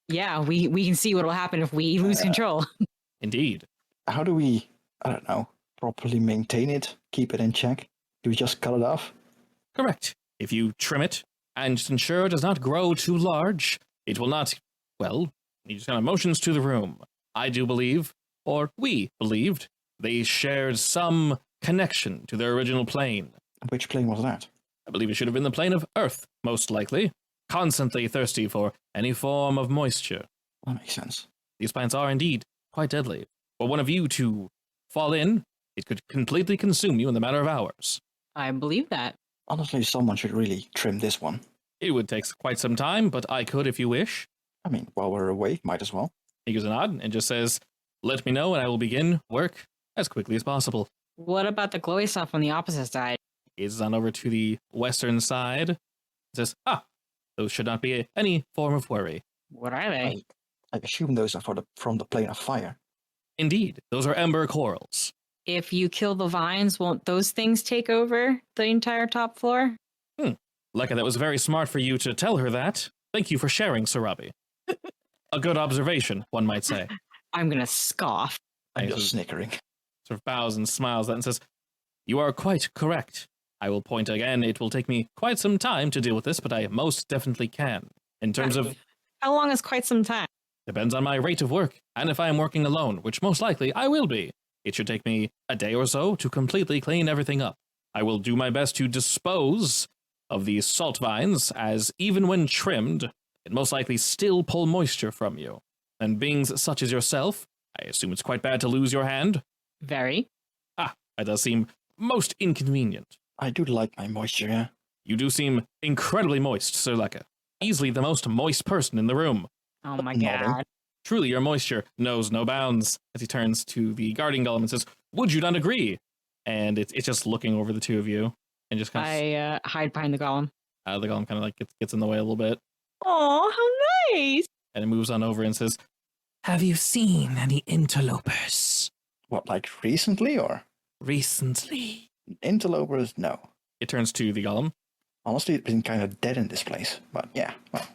Yeah, we can see what will happen if we lose control. Indeed. How do we, I don't know, properly maintain it, keep it in check? Do we just cut it off? Correct. If you trim it and just ensure it does not grow too large, it will not, well, he just kind of motions to the room. I do believe, or we believed, they shared some connection to their original plane. Which plane was that? I believe it should have been the plane of Earth, most likely, constantly thirsty for any form of moisture. That makes sense. These plants are indeed quite deadly. For one of you to fall in, it could completely consume you in the matter of hours. I believe that. Honestly, someone should really trim this one. It would take quite some time, but I could if you wish. I mean, while we're away, might as well. He gives a nod and just says, "Let me know and I will begin work as quickly as possible." What about the glowy stuff on the opposite side? Is on over to the western side. Says, those should not be any form of worry. What are they? I assume those are from the plane of fire. Indeed, those are ember corals. If you kill the vines, won't those things take over the entire top floor? Lekka, that was very smart for you to tell her that. Thank you for sharing, Sarabi. A good observation, one might say. I'm gonna scoff. I'm And he just snickering. sort of bows and smiles and says, "You are quite correct. I will point again. It will take me quite some time to deal with this, but I most definitely can. In terms of, How long is quite some time? depends on my rate of work, and if I am working alone, which most likely I will be. It should take me a day or so to completely clean everything up. I will do my best to dispose of these salt vines, as even when trimmed, it most likely still pull moisture from you. And beings such as yourself, I assume it's quite bad to lose your hand. Very. That does seem most inconvenient. I do like my moisture, yeah. You do seem incredibly moist, Sir Lekka. Easily the most moist person in the room. Oh my Nodding. god. Truly, your moisture knows no bounds. As he turns to the guardian golem and says, "Would you not agree?" And it's just looking over the two of you and just kind of I hide behind the golem. the golem kind of like gets in the way a little bit, Oh, how nice! and it moves on over and says, Have you seen any interlopers What, like recently or? recently? Interlopers, no. it turns to the golem. Honestly, it's been kind of dead in this place. But yeah, well,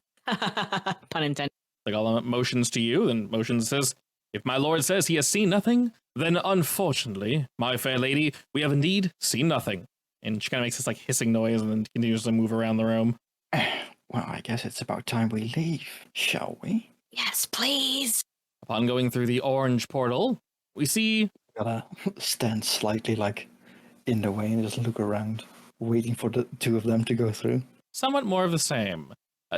Pun intended. The golem motions to you, then motions and says, "If my lord says he has seen nothing, then unfortunately, my fair lady, we have indeed seen nothing." And she kind of makes this like hissing noise and then continues to move around the room. well, I guess it's about time we leave, shall we? Yes, please. Upon going through the orange portal, we see Gotta stand slightly like in the way and just look around, waiting for the two of them to go through. somewhat more of the same.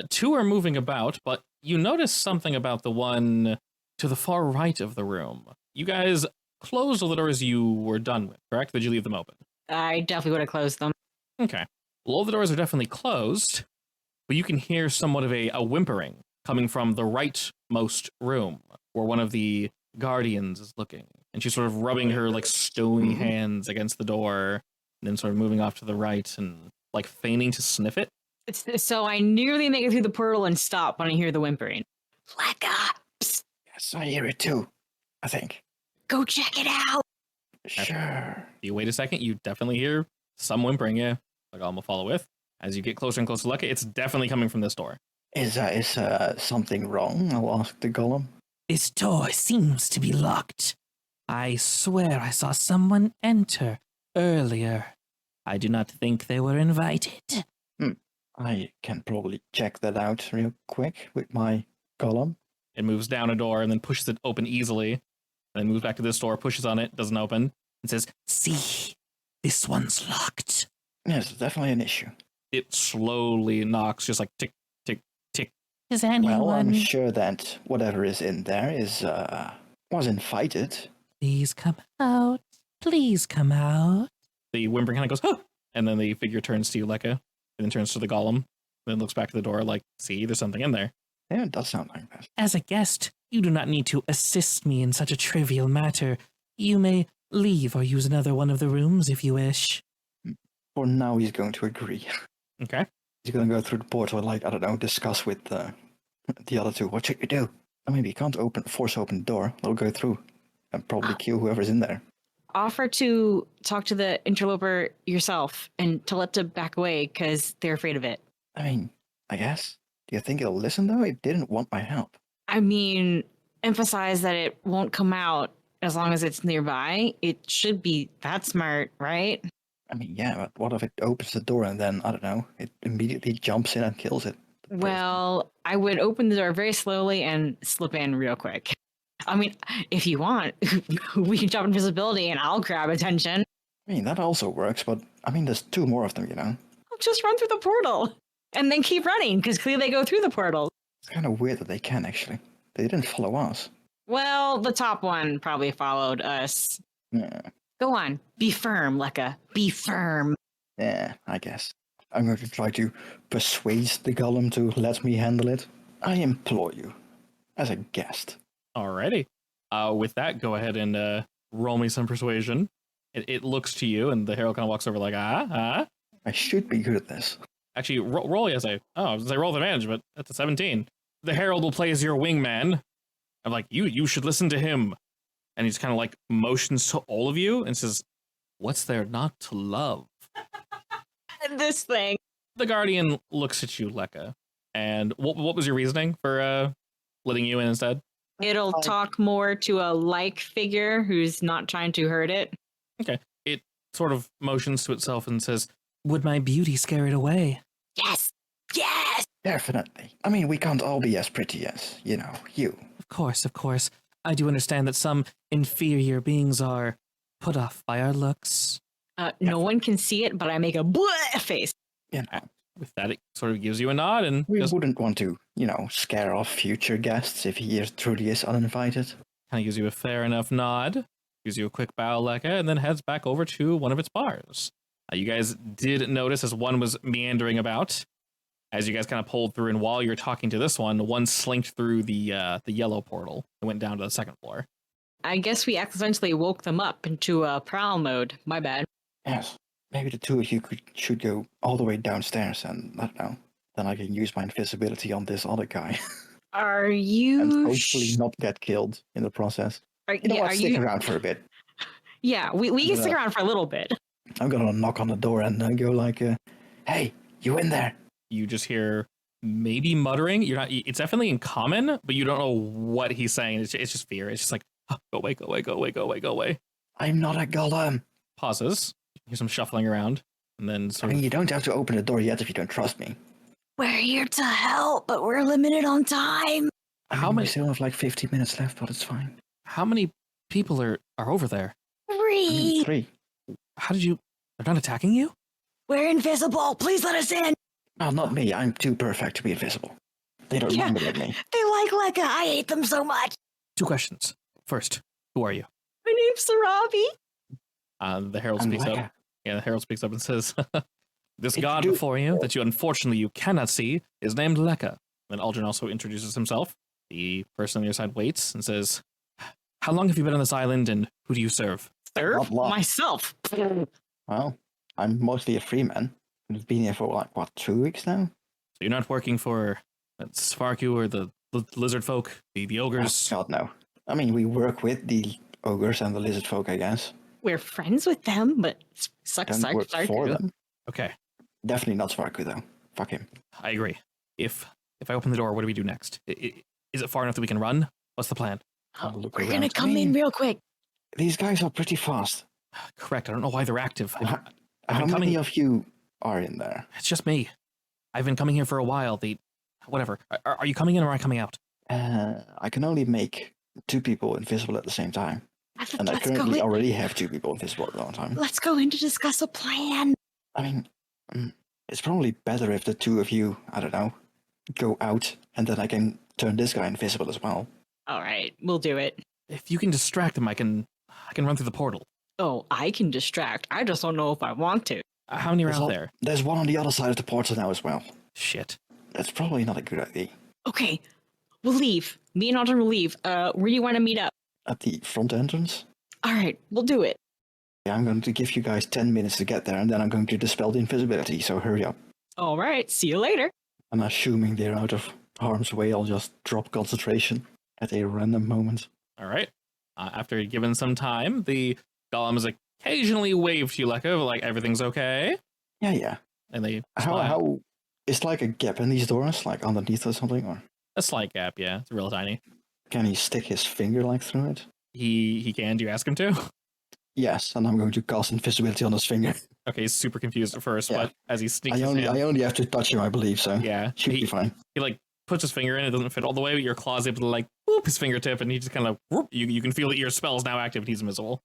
Two are moving about, but you notice something about the one to the far right of the room. You guys closed all the doors you were done with, correct? Did you leave them open? I definitely would have closed them. Okay. Well, all the doors are definitely closed, but you can hear somewhat of a whimpering coming from the rightmost room, where one of the guardians is looking. And she's sort of rubbing her like stony hands against the door, and then sort of moving off to the right and like feigning to sniff it. So I nearly make it through the portal and stop when I hear the whimpering. Lekka, psst, Yes, I hear it too, I think. go check it out. Sure. You wait a second, you definitely hear some whimpering, yeah. Like I'm gonna follow with. As you get closer and closer to Lekka, it's definitely coming from this door. Is something wrong? I'll ask the golem. This door seems to be locked. I swear I saw someone enter earlier. I do not think they were invited. I can probably check that out real quick with my golem. It moves down a door and then pushes it open easily. And then moves back to this door, pushes on it, doesn't open, and says, See, this one's locked. Yes, it's definitely an issue. it slowly knocks, just like tick, tick, tick. Is anyone... Well, I'm sure that whatever is in there was invited. Please come out. Please come out. The whimpering kind of goes, oh! And then the figure turns to you, Lekka, and then turns to the golem, then looks back at the door like, see, there's something in there. Yeah, it does sound like that. As a guest, you do not need to assist me in such a trivial matter. You may leave or use another one of the rooms if you wish. For now, he's going to agree. Okay. He's going to go through the portal, like, I don't know, discuss with the other two. What should we do? I mean, we can't force open the door. They'll go through and probably kill whoever's in there. Offer to talk to the interloper yourself and tell it to back away because they're afraid of it. I mean, I guess. Do you think it'll listen, though? It didn't want my help. I mean, emphasize that it won't come out as long as it's nearby. It should be that smart, right? I mean, yeah, but what if it opens the door and then, I don't know, it immediately jumps in and kills it? Well, I would open the door very slowly and slip in real quick. I mean, if you want, we can jump invisibility and I'll grab attention. I mean, that also works, but I mean, there's two more of them, you know? I'll just run through the portal and then keep running because clearly they go through the portal. It's kind of weird that they can, actually. They didn't follow us. Well, the top one probably followed us. Yeah, Go on. Be firm, Lekka. Be firm. yeah, I guess. I'm going to try to persuade the golem to let me handle it. I implore you, as a guest. Alrighty. With that, go ahead and roll me some persuasion. It looks to you, and the herald kind of walks over like, ah. I should be good at this. Actually, roll as I was gonna say roll with advantage, but that's a 17. The herald will play as your wingman. I'm like, you should listen to him. And he just kind of like motions to all of you and says, what's there not to love? This thing. The guardian looks at you, Lekka, And what was your reasoning for letting you in instead? It'll talk more to a like figure who's not trying to hurt it. Okay. It sort of motions to itself and says, Would my beauty scare it away? Yes! Yes! Definitely. I mean, we can't all be as pretty as, you. Of course, of course. I do understand that some inferior beings are put off by our looks. No one can see it, but I make a bleh face. with that, it sort of gives you a nod and We just wouldn't want to, scare off future guests if he truly is uninvited. kind of gives you a fair enough nod, gives you a quick bow, Lekka, and then heads back over to one of its bars. You guys did notice as one was meandering about, as you guys kind of pulled through, and while you're talking to this one slinked through the yellow portal and went down to the second floor. I guess we accidentally woke them up into prowl mode. My bad. Yes. Maybe the two of you should go all the way downstairs and, I don't know, then I can use my invisibility on this other guy. Are you... and hopefully not get killed in the process. You know what? Stick around for a bit. Yeah, we can stick around for a little bit. I'm gonna knock on the door and go like, hey, you in there? You just hear maybe muttering. You're not. It's definitely in common, but you don't know what he's saying. It's just fear. It's just like, oh, go away, go away, go away, go away, go away. I'm not a golem. Pauses. Here's some shuffling around, and then I mean, you don't have to open the door yet if you don't trust me. We're here to help, but we're limited on time. How many? We still have like 50 minutes left, but it's fine. How many people are over there? 3. 3. How did you? They're not attacking you? We're invisible. Please let us in. Oh, not me. I'm too perfect to be invisible. They don't like me. They like Lekka. I hate them so much. 2 questions. First, who are you? My name's Sarabi. The herald speaks up. Yeah, the herald speaks up and says, "This god you- before you, that you unfortunately cannot see, is named Lekka." Then Aldrin also introduces himself. The person on the other side waits and says, "How long have you been on this island, and who do you serve?" Serve Not long. myself. Well, I'm mostly a free man. I've been here for, 2 weeks now? So you're not working for Svarku or the lizard folk, the ogres. Oh, God, no. I mean, we work with the ogres and the lizard folk, I guess. We're friends with them, but Don't work for them. Okay, Definitely not Svarku, though. Fuck him. I agree. If I open the door, what do we do next? Is it far enough that we can run? What's the plan? I'll look We're around. gonna come in real quick. These guys are pretty fast. Correct. I don't know why they're active. How been many coming- of you are in there? It's just me. I've been coming here for a while. Whatever. Are you coming in or am I coming out? I can only make 2 people invisible at the same time. And I Let's go currently in. already have 2 people invisible at the same time. Let's go in to discuss a plan. I mean, it's probably better if the 2 of you, I don't know, go out and then I can turn this guy invisible as well. All right, we'll do it. If you can distract them, I can run through the portal. Oh, I can distract. I just don't know if I want to. How many are out there? There's one on the other side of the portal now as well. Shit. That's probably not a good idea. Okay, we'll leave. Me and Alden will leave. Where do you want to meet up? At the front entrance? All right, we'll do it. Yeah, I'm going to give you guys 10 minutes to get there, and then I'm going to dispel the invisibility, so hurry up. All right, see you later. And assuming they're out of harm's way, I'll just drop concentration at a random moment. All right. After given some time, the golems occasionally wave to you, Lekka, like everything's okay. Yeah. And they How is like a gap in these doors, like underneath or something, or a slight gap, yeah. It's real tiny. can he stick his finger through it? He can. Do you ask him to? Yes, and I'm going to cast invisibility on his finger. Okay, he's super confused at first, Yeah. but as he sneaks I his only hand, have to touch him, I believe, so yeah, should be fine. he puts his finger in. It doesn't fit all the way, but your claw's able to whoop his fingertip, and he just kind of whoop. You can feel that your spell's now active, and he's invisible.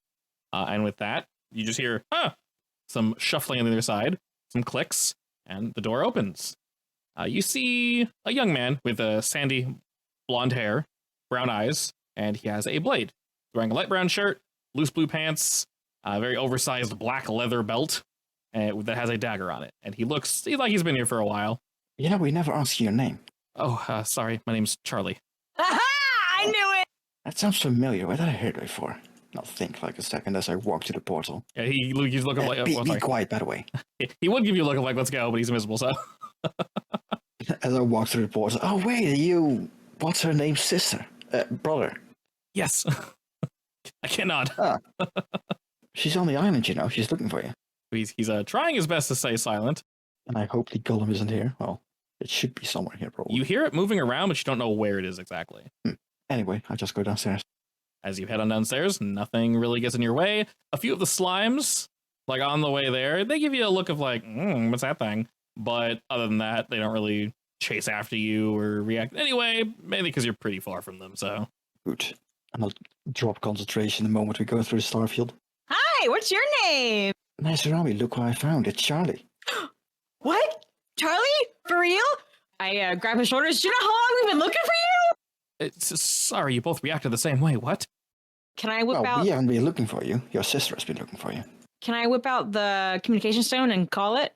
And with that, you just hear some shuffling on the other side, some clicks, and the door opens. You see a young man with sandy blonde hair, brown eyes, and he has a blade. He's wearing a light brown shirt, loose blue pants, a very oversized black leather belt that has a dagger on it. And he looks like he's been here for a while. Yeah, we never asked you your name. Oh, sorry, my name's Charlie. Aha! I knew it. That sounds familiar. Where did I hear it before? I'll think like a second as I walk to the portal. Yeah, he's looking like... Be quiet, by the way. He would give you a look of let's go, but he's invisible, so... As I walk through the portal, oh wait, you... What's her name's sister? Brother. Yes. I cannot. She's on the island, she's looking for you. He's trying his best to stay silent. And I hope the golem isn't here. Well, It should be somewhere here, probably. You hear it moving around, but you don't know where it is exactly. Anyway, I just go downstairs. As you head on downstairs, nothing really gets in your way. A few of the slimes, like on the way there, they give you a look of like, what's that thing? But other than that, they don't really chase after you or react anyway, mainly because you're pretty far from them, so. Good. And I'll drop concentration the moment we go through the starfield. Hi, what's your name? Nice Rami, look what I found. It's Charlie. What? Charlie? For real? I grab his shoulders. Do you know how long we've been looking for you? Sorry, you both reacted the same way. What? Can I whip Well, out? we haven't been looking for you. Your sister has been looking for you. Can I whip out the communication stone and call it?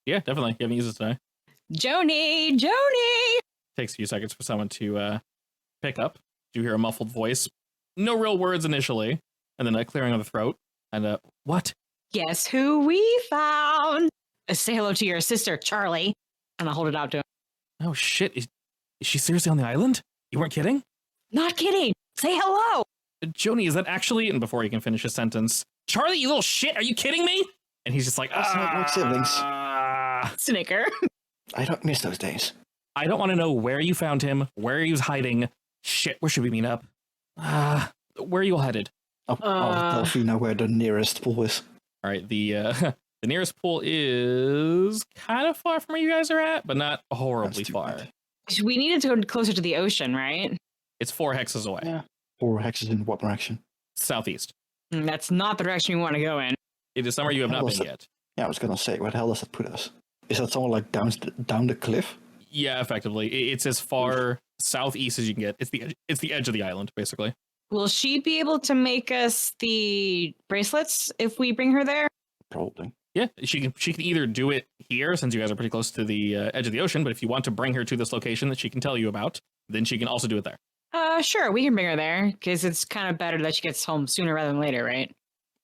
Yeah, definitely. You haven't used it today. Joni! Joni! Takes a few seconds for someone to pick up. You hear a muffled voice. No real words initially, and then a clearing of the throat. And what? Guess who we found? Say hello to your sister, Charlie. And I'll hold it out to him. Oh shit! Is she seriously on the island? You weren't kidding? Not kidding. Say hello. Joni, is that actually? And before he can finish his sentence, Charlie, you little shit! Are you kidding me? And he's just like, That's not like siblings. Snicker. I don't miss those days. I don't want to know where you found him, where he was hiding. Shit, where should we meet up? Where are you all headed? I'll tell Fina where the nearest pool is. All right, the the nearest pool is kind of far from where you guys are at, but not horribly That's too far. bad. We needed to go closer to the ocean, right? It's 4 hexes away, Yeah. 4 hexes in what direction? southeast. That's not the direction we want to go in. It is somewhere you have not been yet. Yeah, I was gonna say, where the hell does that put us? Is that somewhere like down the cliff? Yeah, effectively, it's as far southeast as you can get. It's the edge of the island, basically. Will she be able to make us the bracelets if we bring her there? Probably. Yeah, she can either do it here since you guys are pretty close to the edge of the ocean, but if you want to bring her to this location that she can tell you about, then she can also do it there. Sure, we can bring her there because it's kind of better that she gets home sooner rather than later, right?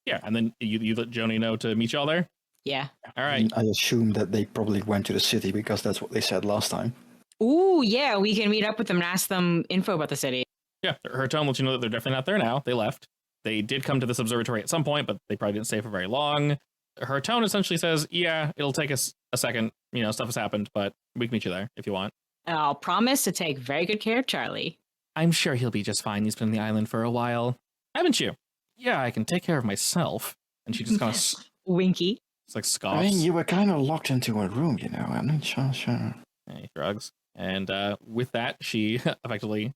Yeah, and then you let Joni know to meet y'all there. Yeah. All right. I assume that they probably went to the city because that's what they said last time. Ooh, yeah, we can meet up with them and ask them info about the city. Yeah, her tone lets you know that they're definitely not there now. They left. They did come to this observatory at some point, but they probably didn't stay for very long. Her tone essentially says, yeah, it'll take us a second. You know, stuff has happened, but we can meet you there if you want. I'll promise to take very good care of Charlie. I'm sure he'll be just fine. He's been on the island for a while. Haven't you? Yeah, I can take care of myself. And she just kind of Winky. scoffs. I mean, you were kind of locked into a room, you know. I'm not sure. Yeah, he shrugs. And with that, she effectively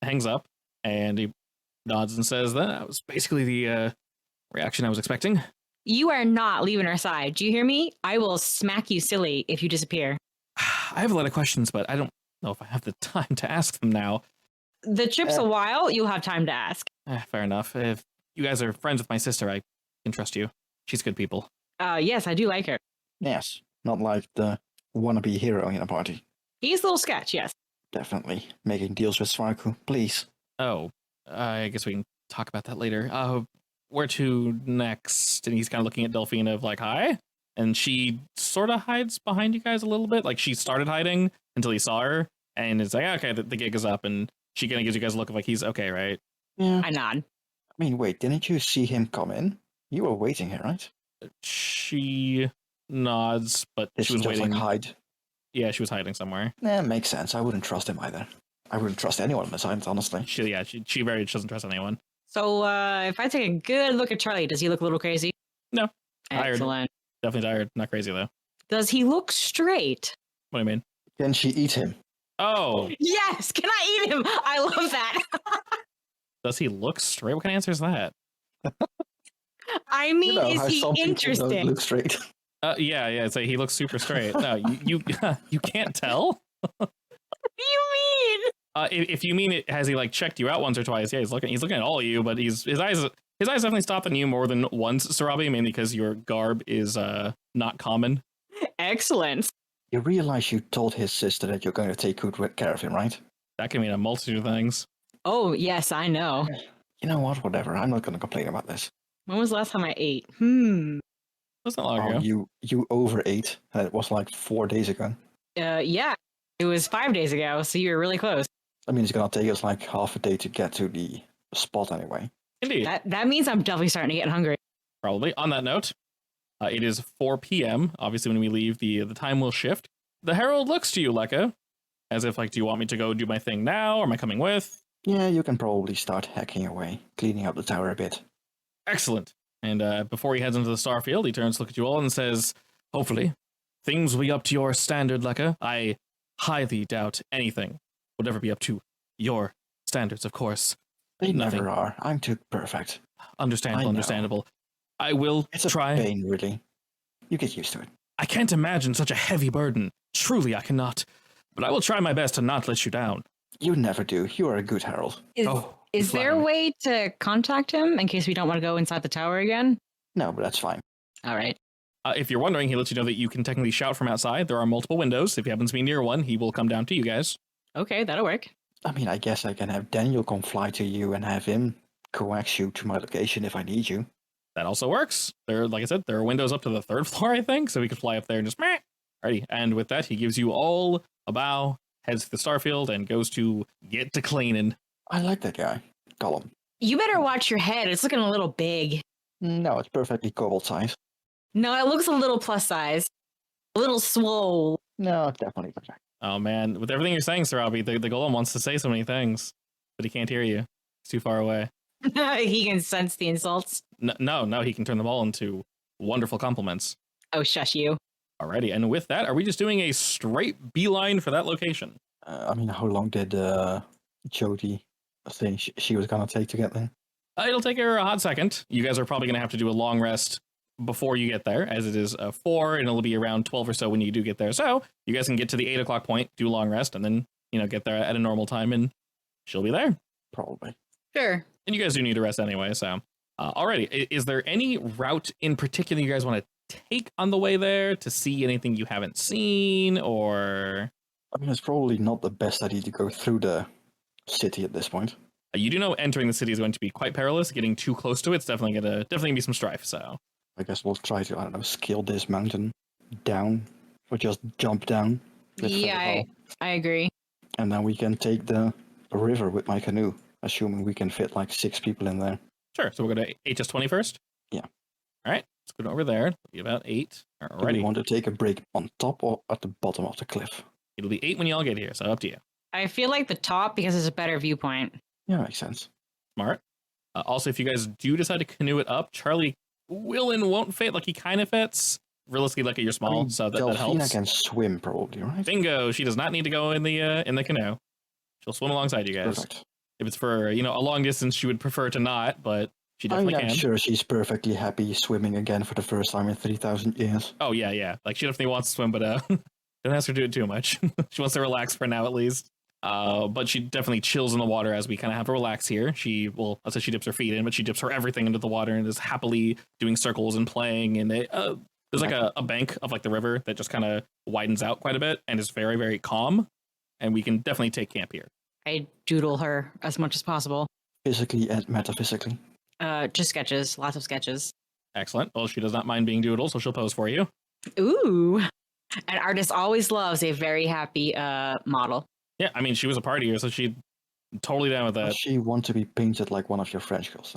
hangs up and he nods and says, that was basically the reaction I was expecting. You are not leaving our side. Do you hear me? I will smack you silly if you disappear. I have a lot of questions, but I don't know if I have the time to ask them now. The trip's a while. You'll have time to ask. Fair enough. If you guys are friends with my sister, I can trust you. She's good people. Yes, I do like her. Yes, not like the wannabe hero in a party. He's a little sketch, yes. Definitely. Making deals with Svarku, please. Oh, I guess we can talk about that later. Where to next? And he's kind of looking at Delphine of like, hi? And she sort of hides behind you guys a little bit. Like she started hiding until he saw her. And it's like, okay, the gig is up. And she kind of gives you guys a look of like, he's okay, right? Yeah. I nod. I mean, wait, didn't you see him come in? You were waiting here, right? She nods, but Did she was just, waiting. Like, hide? Yeah, she was hiding somewhere. Makes sense. I wouldn't trust him either. I wouldn't trust anyone on the side, honestly. She very much doesn't trust anyone. So, if I take a good look at Charlie, does he look a little crazy? No. Tired. Excellent. Definitely tired. Not crazy, though. Does he look straight? What do you mean? Can she eat him? Oh, Yes! Can I eat him? I love that. does he look straight? What kind of answer is that? I mean, how is some he people don't interesting? look straight. Yeah, it's like he looks super straight. No, you can't tell? What do you mean? If you mean it, has he like checked you out once or twice? Yeah, he's looking at all of you, but his eyes definitely stopped on you more than once, Sarabi, mainly because your garb is not common. Excellent. You realize you told his sister that you're going to take good care of him, right? That can mean a multitude of things. Oh, yes, I know. You know what? Whatever. I'm not going to complain about this. When was the last time I ate? That's not long ago. You overate. It was like 4 days ago. Yeah. It was 5 days ago, so you were really close. I mean, it's going to take us like half a day to get to the spot anyway. Indeed. That means I'm definitely starting to get hungry. Probably. On that note, it is 4 p.m. Obviously, when we leave, the time will shift. The herald looks to you, Lekka, as if like, do you want me to go do my thing now, or am I coming with? Yeah, you can probably start hacking away, cleaning up the tower a bit. Excellent. And before he heads into the starfield, he turns to look at you all and says, hopefully, things will be up to your standard, Lekka. I highly doubt anything would ever be up to your standards, of course. They Nothing. never are. I'm too perfect. Understandable, I know. understandable. I will It's a try. pain, really. You get used to it. I can't imagine such a heavy burden. Truly, I cannot. But I will try my best to not let you down. You never do. You are a good herald. Is, Oh, is there a flattering. way to contact him in case we don't want to go inside the tower again? No, but that's fine. All right. If you're wondering, he lets you know that you can technically shout from outside. There are multiple windows. If he happens to be near one, he will come down to you guys. Okay, that'll work. I mean, I guess I can have Daniel come fly to you and have him coax you to my location if I need you. That also works. There, like I said, there are windows up to the 3rd floor, I think, so we could fly up there and just meh. Alrighty, and with that, he gives you all a bow, heads to the starfield, and goes to get to cleaning. I like that guy. Gollum. You better watch your head. It's looking a little big. No, it's perfectly cobalt size. No, it looks a little plus size. A little swole. No, it's definitely perfect. Oh man, with everything you're saying, Sir Robbie, the golem wants to say so many things, but he can't hear you. He's too far away. He can sense the insults. No, he can turn them all into wonderful compliments. Oh, shush you. Alrighty, and with that, are we just doing a straight beeline for that location? I mean, how long did Jody think she was going to take to get there? It'll take her a hot second. You guys are probably going to have to do a long rest before you get there, as it is 4, and it'll be around 12 or so when you do get there. So you guys can get to the 8 o'clock point, do a long rest, and then, get there at a normal time, and she'll be there. Probably. Sure. And you guys do need to rest anyway, so. Alrighty, is there any route in particular you guys want to take on the way there to see anything you haven't seen, or... I mean, it's probably not the best idea to go through the city at this point. You do know entering the city is going to be quite perilous. Getting too close to it's definitely gonna be some strife, so. I guess we'll try to, I don't know, scale this mountain down, or just jump down. Yeah, I agree. And then we can take the river with my canoe, assuming we can fit like 6 people in there. Sure, so we'll go to HS20 first? Yeah. Alright, let's go over there. It'll be about 8. Do we Alrighty. want to take a break on top or at the bottom of the cliff? It'll be 8 when you all get here, so up to you. I feel like the top because it's a better viewpoint. Yeah, makes sense. Smart. Also, if you guys do decide to canoe it up, Charlie will and won't fit. Like, he kind of fits. Realistically, like, you're small, I mean, so that Delphina helps. can swim probably, right? Bingo! She does not need to go in the canoe. She'll swim alongside you guys. Perfect. If it's for, a long distance, she would prefer to not, but she definitely I'm can. sure she's perfectly happy swimming again for the first time in 3,000 years. Oh, yeah. Like, she definitely wants to swim, but don't ask her to do it too much. She wants to relax for now, at least. But she definitely chills in the water as we kind of have to relax here. I'll say she dips her feet in, but she dips her everything into the water and is happily doing circles and playing. And there's like a bank of like the river that just kind of widens out quite a bit and is very, very calm. And we can definitely take camp here. I doodle her as much as possible. Physically and metaphysically. Just sketches, lots of sketches. Excellent. Well, she does not mind being doodled, so she'll pose for you. Ooh. An artist always loves a very happy model. Yeah, I mean, she was a partier, so she's totally down with that. Does she want to be painted like one of your French girls?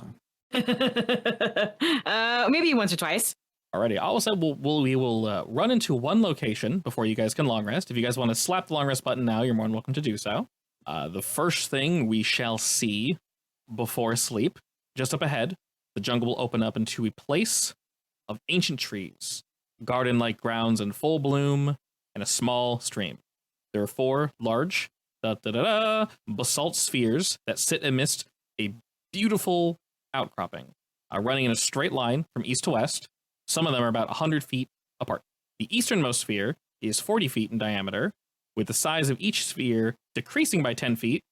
Maybe once or twice. Alrighty, I will say we will run into one location before you guys can long rest. If you guys want to slap the long rest button now, you're more than welcome to do so. The first thing we shall see before sleep, just up ahead, the jungle will open up into a place of ancient trees, garden-like grounds in full bloom, and a small stream. There are 4 large basalt spheres that sit amidst a beautiful outcropping, running in a straight line from east to west. Some of them are about 100 feet apart. The easternmost sphere is 40 feet in diameter, with the size of each sphere decreasing by 10 feet,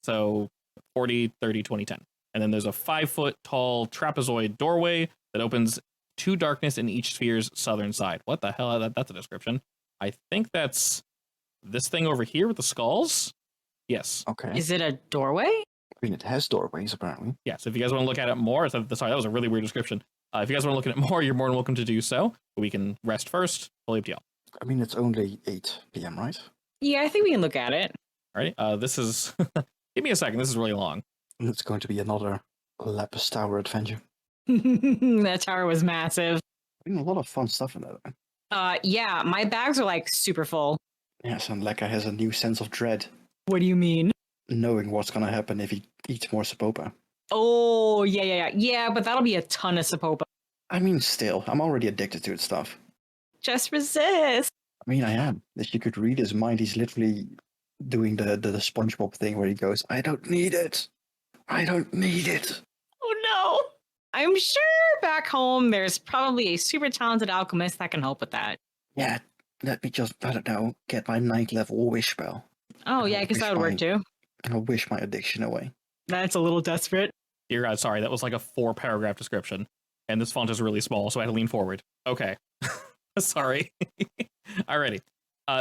so 40, 30, 20, 10. And then there's a 5-foot tall trapezoid doorway that opens to darkness in each sphere's southern side. What the hell? That's a description. I think that's this thing over here with the skulls. Yes. Okay. Is it a doorway? I mean, it has doorways, apparently. Yeah, so if you guys want to look at it more, sorry, that was a really weird description. If you guys want to look at it more, you're more than welcome to do so. We can rest first. Fully up to y'all. I mean, it's only 8 p.m., right? Yeah, I think we can look at it. Alrighty. This is... Give me a second. This is really long. And it's going to be another Lapis Tower adventure. That tower was massive. I mean, a lot of fun stuff in that. Yeah, my bags are like super full. Yes, and Lekka has a new sense of dread, What do you mean? knowing what's gonna happen if he eats more Sapopa. Oh, yeah, but that'll be a ton of Sapopa. I mean, still, I'm already addicted to its stuff. Just resist. I mean, I am. If you could read his mind, he's literally doing the SpongeBob thing where he goes, "I don't need it. I don't need it." Oh no. I'm sure back home there's probably a super talented alchemist that can help with that. Yeah, let me just, I don't know, get my 9th level wish spell. Oh, yeah, I guess that would work too. And I'll wish my addiction away. That's a little desperate. Dear God, sorry, that was like a 4-paragraph description. And this font is really small, so I had to lean forward. Okay. Sorry. Alrighty.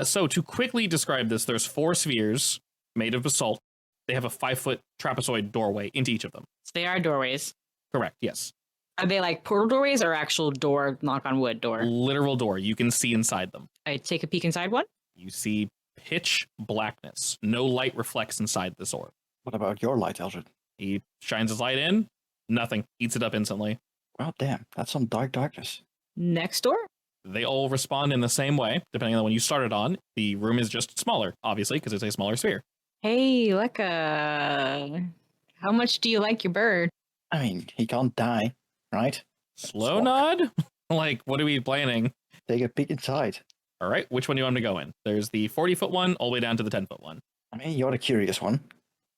So to quickly describe this, there's 4 spheres made of basalt. They have a 5-foot trapezoid doorway into each of them. So they are doorways. Correct, yes. Are they like portal doorways or actual door, knock on wood door? Literal door. You can see inside them. I take a peek inside one. You see pitch blackness. No light reflects inside this orb. What about your light, Eldred? He shines his light in. Nothing. Eats it up instantly. Well, damn, that's some darkness. Next door? They all respond in the same way, depending on the one you started on. The room is just smaller, obviously, because it's a smaller sphere. Hey, Lekka. How much do you like your bird? I mean, he can't die, right? Slow Swap. nod? Like, what are we planning? Take a peek inside. All right, which one do you want me to go in? There's the 40-foot one all the way down to the 10-foot one. I mean, you're the curious one.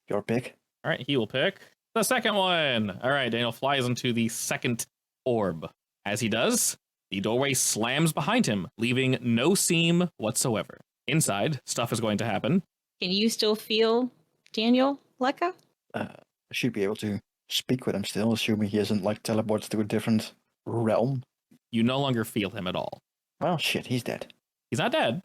Your pick. All right, he will pick the second one. All right, Daniel flies into the second orb. As he does, the doorway slams behind him, leaving no seam whatsoever. Inside, stuff is going to happen. Can you still feel Daniel, Lekka? I should be able to speak with him still, assuming he isn't like teleported to a different realm. You no longer feel him at all. Well, shit, he's dead. He's not dead.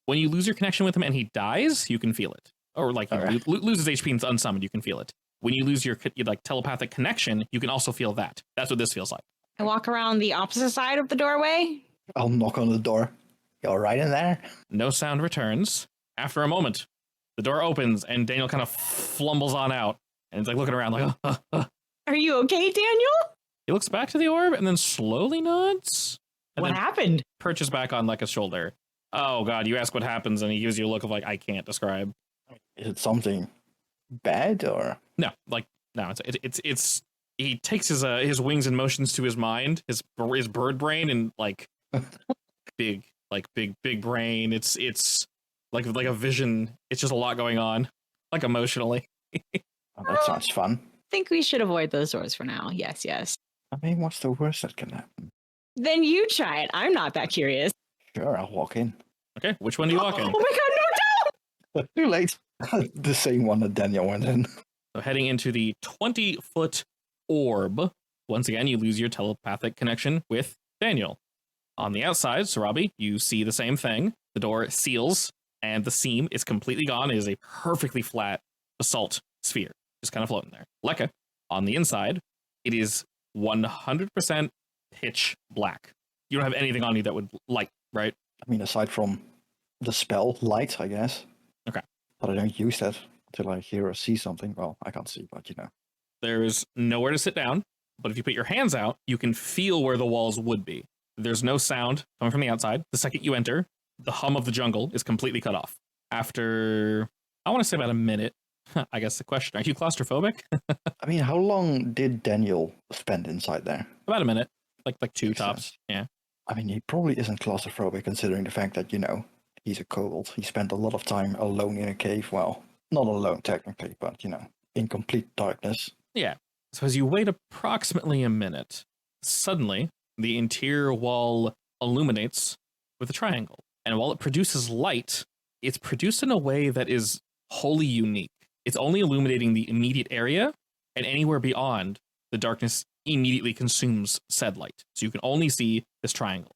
When you lose your connection with him and he dies, you can feel it. Or like he Alright. loses HP and is unsummoned, you can feel it. When you lose your like telepathic connection, you can also feel that. That's what this feels like. I walk around the opposite side of the doorway. I'll knock on the door. You all right in there? No sound returns. After a moment, the door opens and Daniel kind of flumbles on out. And he's like looking around like, Are you okay, Daniel? He looks back to the orb and then slowly nods. And What then happened? perches back on Lekka's shoulder. Oh God, you ask what happens and he gives you a look of like, I can't describe. Is it something bad or? No, like, no, it's he takes his wings and motions to his mind, his bird brain, and like big brain. It's like a vision. It's just a lot going on, like emotionally. Oh, that sounds fun. Think we should avoid those doors for now. Yes. I mean, what's the worst that can happen? Then you try it. I'm not that curious. Sure, I'll walk in. Okay, which one do you walk in? Oh my god, no, Too late. The same one that Daniel went in. So heading into the 20-foot orb. Once again, you lose your telepathic connection with Daniel. On the outside, Sarabi, you see the same thing. The door seals, and the seam is completely gone. It is a perfectly flat basalt sphere, just kind of floating there. Lekka, on the inside, it is 100% pitch black. You don't have anything on you that would light, right? I mean, aside from the spell, light, I guess. Okay. But I don't use that until I hear or see something. Well, I can't see, but you know. There's nowhere to sit down, but if you put your hands out, you can feel where the walls would be. There's no sound coming from the outside. The second you enter, the hum of the jungle is completely cut off. After, I want to say about a minute, I guess the question, are you claustrophobic? I mean, how long did Daniel spend inside there? About a minute, like 2 Makes tops. sense. Yeah. I mean, he probably isn't claustrophobic considering the fact that, you know, he's a kobold. He spent a lot of time alone in a cave. Well, not alone technically, but, you know, in complete darkness. Yeah. So as you wait approximately a minute, suddenly the interior wall illuminates with a triangle. And while it produces light, it's produced in a way that is wholly unique. It's only illuminating the immediate area, and anywhere beyond, the darkness immediately consumes said light. So you can only see this triangle.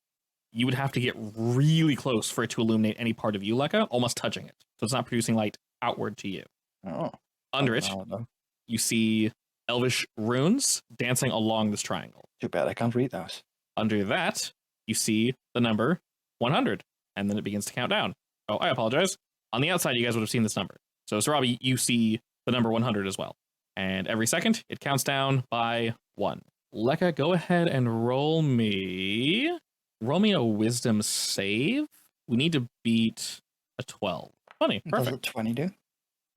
You would have to get really close for it to illuminate any part of you, Lekka, almost touching it. So it's not producing light outward to you. Oh. Under it, I don't know. you see elvish runes dancing along this triangle. Too bad I can't read those. Under that, you see the number 100, and then it begins to count down. Oh, I apologize. On the outside, you guys would have seen this number. So, Sarabi, you see the number 100 as well. And every second, it counts down by 1. Lekka, go ahead and roll me a wisdom save. We need to beat A 12. Funny. Does Perfect. a 20 do?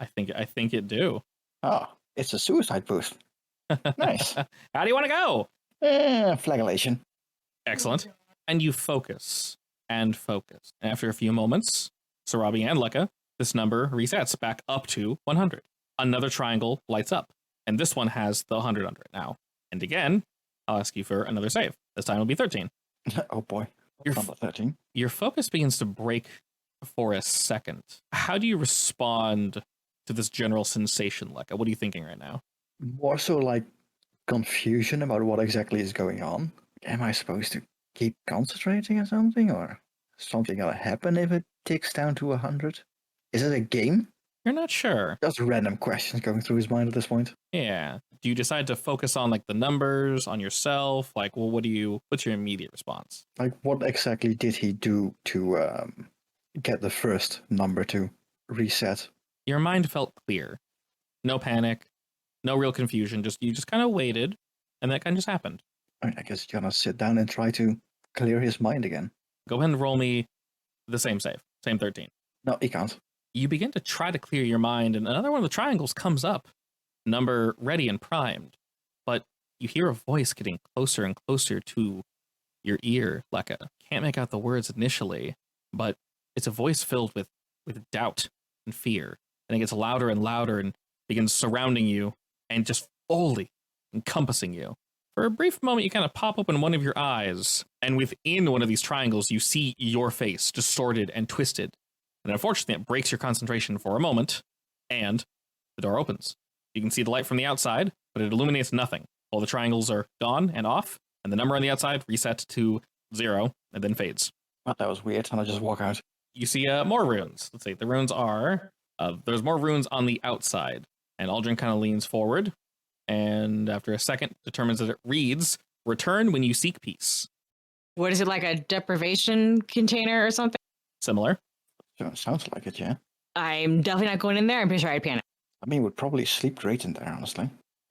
I think it do. Oh, it's a suicide boost. Nice. How do you want to go? Flagellation. Excellent. And you focus and focus. And after a few moments, Sarabi and Lekka, this number resets back up to 100. Another triangle lights up, and this one has the 100 under it now. And again, I'll ask you for another save. This time it'll be 13. Oh boy. Your Number 13. Your focus begins to break for a second. How do you respond to this general sensation, Lekka? What are you thinking right now? More so like confusion about what exactly is going on. Am I supposed to keep concentrating on something, or something gonna happen if it ticks down to 100? Is it a game? You're not sure. Just random questions going through his mind at this point. Yeah. Do you decide to focus on like the numbers, on yourself? Like, well, what's your immediate response? Like, what exactly did he do to get the first number to reset? Your mind felt clear. No panic, no real confusion. You just kind of waited, and that kind of just happened. I guess you're gonna sit down and try to clear his mind again. Go ahead and roll me the same save, same 13. No, he can't. You begin to try to clear your mind, and another one of the triangles comes up, number ready and primed. But you hear a voice getting closer and closer to your ear, Lekka. Can't make out the words initially, but it's a voice filled with doubt and fear. And it gets louder and louder and begins surrounding you and just fully encompassing you. For a brief moment, you kind of pop open one of your eyes, and within one of these triangles, you see your face distorted and twisted. And unfortunately, it breaks your concentration for a moment, and the door opens. You can see the light from the outside, but it illuminates nothing. All the triangles are gone and off, and the number on the outside resets to 0 and then fades. Well, that was weird, and I just walk out. You see more runes. Let's see. The runes are... there's more runes on the outside, and Aldrin kind of leans forward, and after a second, determines that it reads, "Return when you seek peace." What is it, like a deprivation container or something? Similar. Sounds like it, yeah. I'm definitely not going in there. I'm pretty sure I'd panic. I mean, would probably sleep great in there, honestly.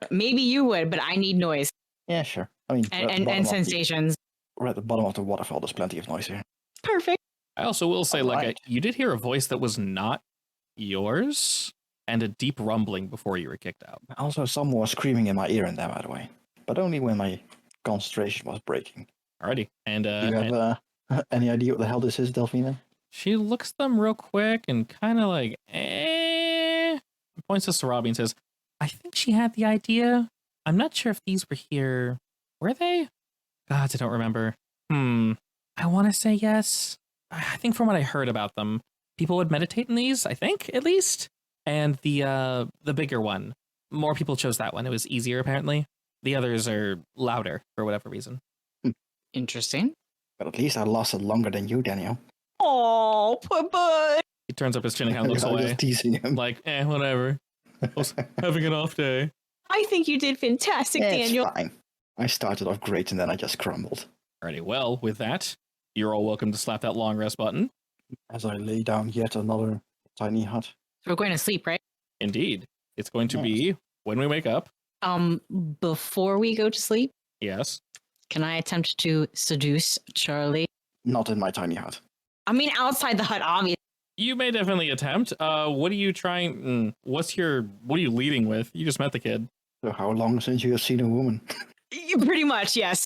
Maybe you would, but I need noise Yeah, sure. I mean, and sensations. We're at the bottom of the waterfall. There's plenty of noise here. Perfect. I also will say, like, Alright. you did hear a voice that was not yours, and a deep rumbling before you were kicked out. Also, someone was screaming in my ear in there, by the way. But only when my concentration was breaking. Alrighty. And, Do you have any idea what the hell this is, Delphina? she looks them real quick and kind of like, points to Sarabi and says, "I think she had the idea. I'm not sure if these were here. Were they? God, I don't remember. I want to say yes. I think from what I heard about them, people would meditate in these, I think, at least. And the bigger one, more people chose that one. It was easier, apparently. The others are louder for whatever reason." Interesting. But at least I lasted longer than you, Daniel. Oh, poor bud. He turns up his chin and kind of looks I was away. just teasing him. Like, whatever. I was having an off day. I think you did fantastic, Yeah, Daniel. it's fine. I started off great and then I just crumbled. Alrighty, well, with that, you're all welcome to slap that long rest button. As I lay down yet another tiny hut. So we're going to sleep, right? Indeed. It's going to be when we wake up. Before we go to sleep, Yes. can I attempt to seduce Charlie? Not in my tiny hut. I mean, outside the hut, obviously. You may definitely attempt. What are you trying? What are you leading with? You just met the kid. So how long since you have seen a woman? Pretty much, yes.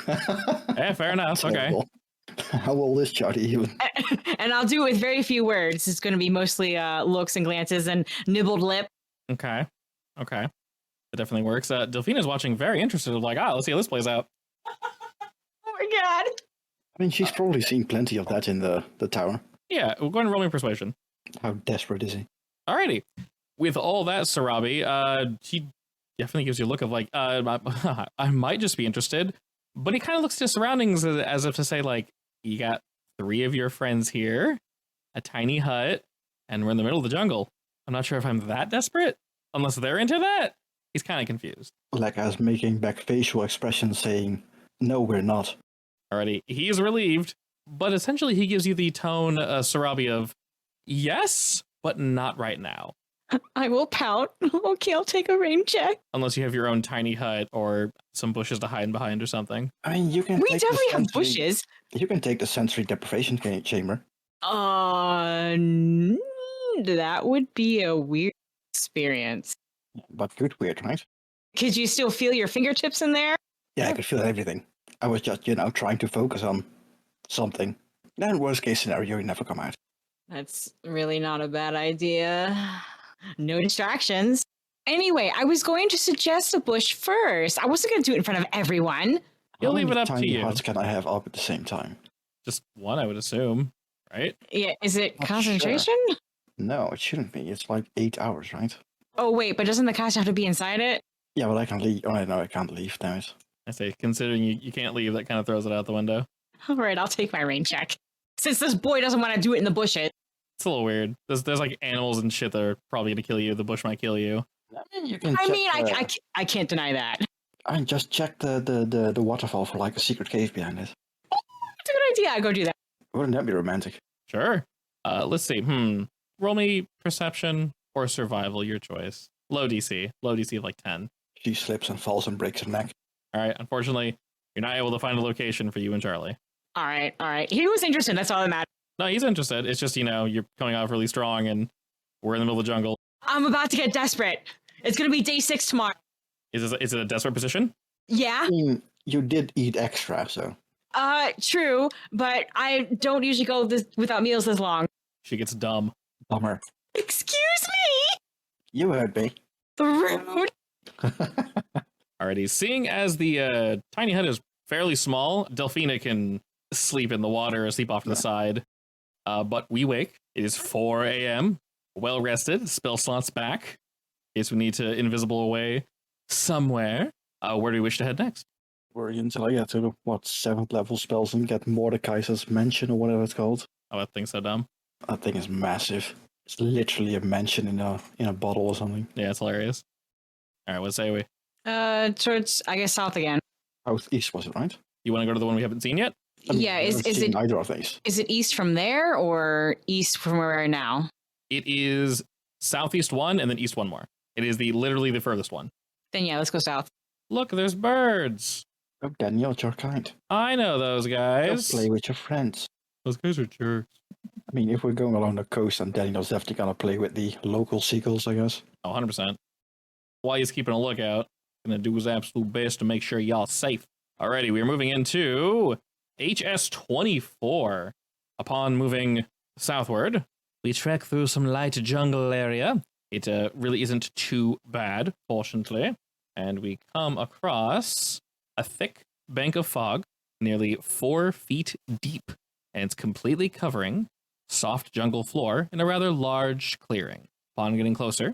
Fair enough. Okay. Terrible. How old is Charlie even? And I'll do it with very few words. It's going to be mostly looks and glances and nibbled lip. Okay. That definitely works. Delphina's watching very interested. Like, let's see how this plays out. Oh my god. I mean, she's probably seen plenty of that in the tower. Yeah, we'll go ahead and roll me persuasion. How desperate is he? Alrighty. With all that, Sarabi, he definitely gives you a look of like, I might just be interested. But he kind of looks at his surroundings as if to say, like, you got 3 of your friends here, a tiny hut, and we're in the middle of the jungle. I'm not sure if I'm that desperate, unless they're into that. He's kind of confused. Like I was making back facial expressions saying, no, we're not. Alrighty, he's relieved, but essentially he gives you the tone, Sarabi, of yes, but not right now. I will pout. Okay, I'll take a rain check. Unless you have your own tiny hut or some bushes to hide behind or something. I mean, you can. We take definitely the have sensory- bushes. You can take the sensory deprivation chamber. That would be a weird experience. But good weird, right? Could you still feel your fingertips in there? Yeah, I could feel everything. I was just, trying to focus on something. Then worst case scenario, you never come out. That's really not a bad idea. No distractions. Anyway, I was going to suggest a bush first. I wasn't going to do it in front of everyone. You'll How leave it many up to tiny you. hearts can I have up at the same time? Just one, I would assume, right? Yeah, is it Not concentration? No, it shouldn't be. It's like 8 hours, right? Oh, wait, but doesn't the cast have to be inside it? Yeah, but I can leave. Oh, no, I can't leave, damn it. I say, considering you can't leave, that kind of throws it out the window. All right, I'll take my rain check. Since this boy doesn't want to do it in the bushes. It's a little weird. There's like animals and shit that are probably going to kill you. The bush might kill you. I mean, you can I can't deny that. I just checked the waterfall for like a secret cave behind it. It's a good idea. I go do that. Wouldn't that be romantic? Sure. Let's see. Roll me perception or survival, your choice. Low DC of like 10. She slips and falls and breaks her neck. All right. Unfortunately, you're not able to find a location for you and Charlie. All right. He was interested. That's all that matters. No, he's interested. It's just, you're coming off really strong and we're in the middle of the jungle. I'm about to get desperate. It's going to be day 6 tomorrow. Is it a desperate position? Yeah? I mean, you did eat extra, so. True, but I don't usually go without meals this long. She gets dumb. Bummer. Excuse me? You heard me. Rude. Alrighty. Seeing as the tiny hut is fairly small, Delphina can sleep in the water or sleep off to the side. But we wake. It is 4 a.m. Well rested. Spell slots back. In case we need to invisible away somewhere. Where do we wish to head next? Worry until I get to, 7th level spells and get Mordekaiser's Mansion or whatever it's called. Oh, that thing's so dumb. That thing is massive. It's literally a mansion in a bottle or something. Yeah, it's hilarious. Alright, what say we? Towards, I guess, south again. Southeast was it, right? You want to go to the one we haven't seen yet? I mean, Yeah, I haven't is seen it either of these? is it east from there or east from where we are now? It is southeast one and then east one more. It is literally the furthest one. Then yeah, let's go south. Look, there's birds. Oh, Daniel, it's your kind. I know those Go guys. play with your friends. Those guys are jerks. I mean, if we're going along the coast, then Daniel's definitely gonna play with the local seagulls, I guess. Oh, 100%. While he's keeping a lookout, gonna do his absolute best to make sure y'all safe. Alrighty, we are moving into HS24. Upon moving southward, we trek through some light jungle area. It really isn't too bad, fortunately. And we come across a thick bank of fog, nearly 4 feet deep, and it's completely covering soft jungle floor in a rather large clearing. Upon getting closer,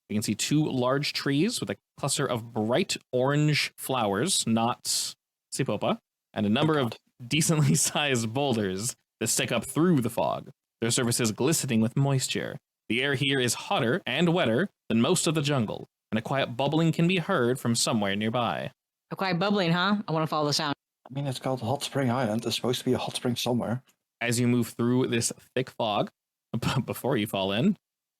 you can see 2 large trees with a cluster of bright orange flowers, not Sipopa, and a number of decently sized boulders that stick up through the fog, their surfaces glistening with moisture. The air here is hotter and wetter than most of the jungle, and a quiet bubbling can be heard from somewhere nearby. A quiet bubbling, huh? I want to follow the sound. I mean, it's called Hot Spring Island. There's supposed to be a hot spring somewhere. As you move through this thick fog, before you fall in,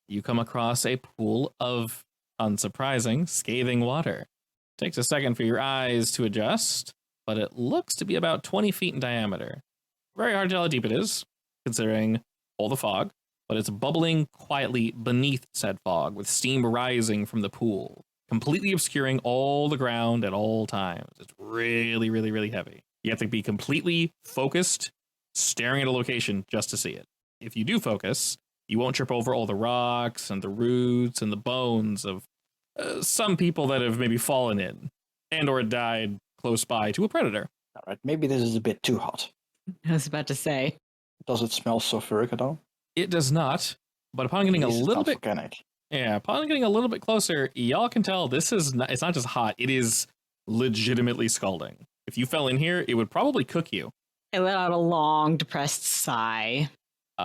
you come across a pool of, unsurprising, scathing water. Takes a second for your eyes to adjust, but it looks to be about 20 feet in diameter. Very hard to tell how deep it is, considering all the fog, but it's bubbling quietly beneath said fog, with steam rising from the pool, completely obscuring all the ground at all times. It's really, really, really heavy. You have to be completely focused, staring at a location just to see it. If you do focus, you won't trip over all the rocks and the roots and the bones of some people that have maybe fallen in and or died close by to a predator. All right, maybe this is a bit too hot. I was about to say. Does it smell sulfuric at all? It does not, but upon getting a At least it's little not bit, volcanic. yeah, upon getting a little bit closer, y'all can tell this is not, it's not just hot, it is legitimately scalding. If you fell in here, it would probably cook you. I let out a long, depressed sigh.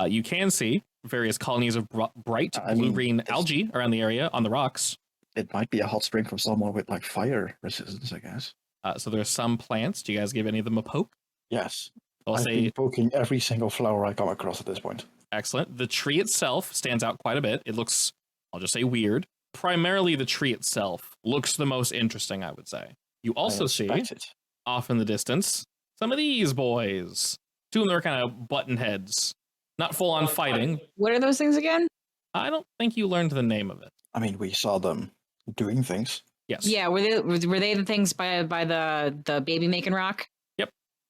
You can see various colonies of bright I mean, blue-green algae around the area on the rocks. It might be a hot spring from someone with like fire resistance, I guess. So there's some plants. Do you guys give any of them a poke? Yes. I'll I've say been poking every single flower I come across at this point. excellent. The tree itself stands out quite a bit. It looks, I'll just say, weird. Primarily the tree itself looks the most interesting, I would say. You also see, expect it. off in the distance, some of these boys. 2 of them are kind of button heads. Not full on fighting. What are those things again? I don't think you learned the name of it. I mean, we saw them doing things. Yes. Yeah, were they the things by the baby making rock?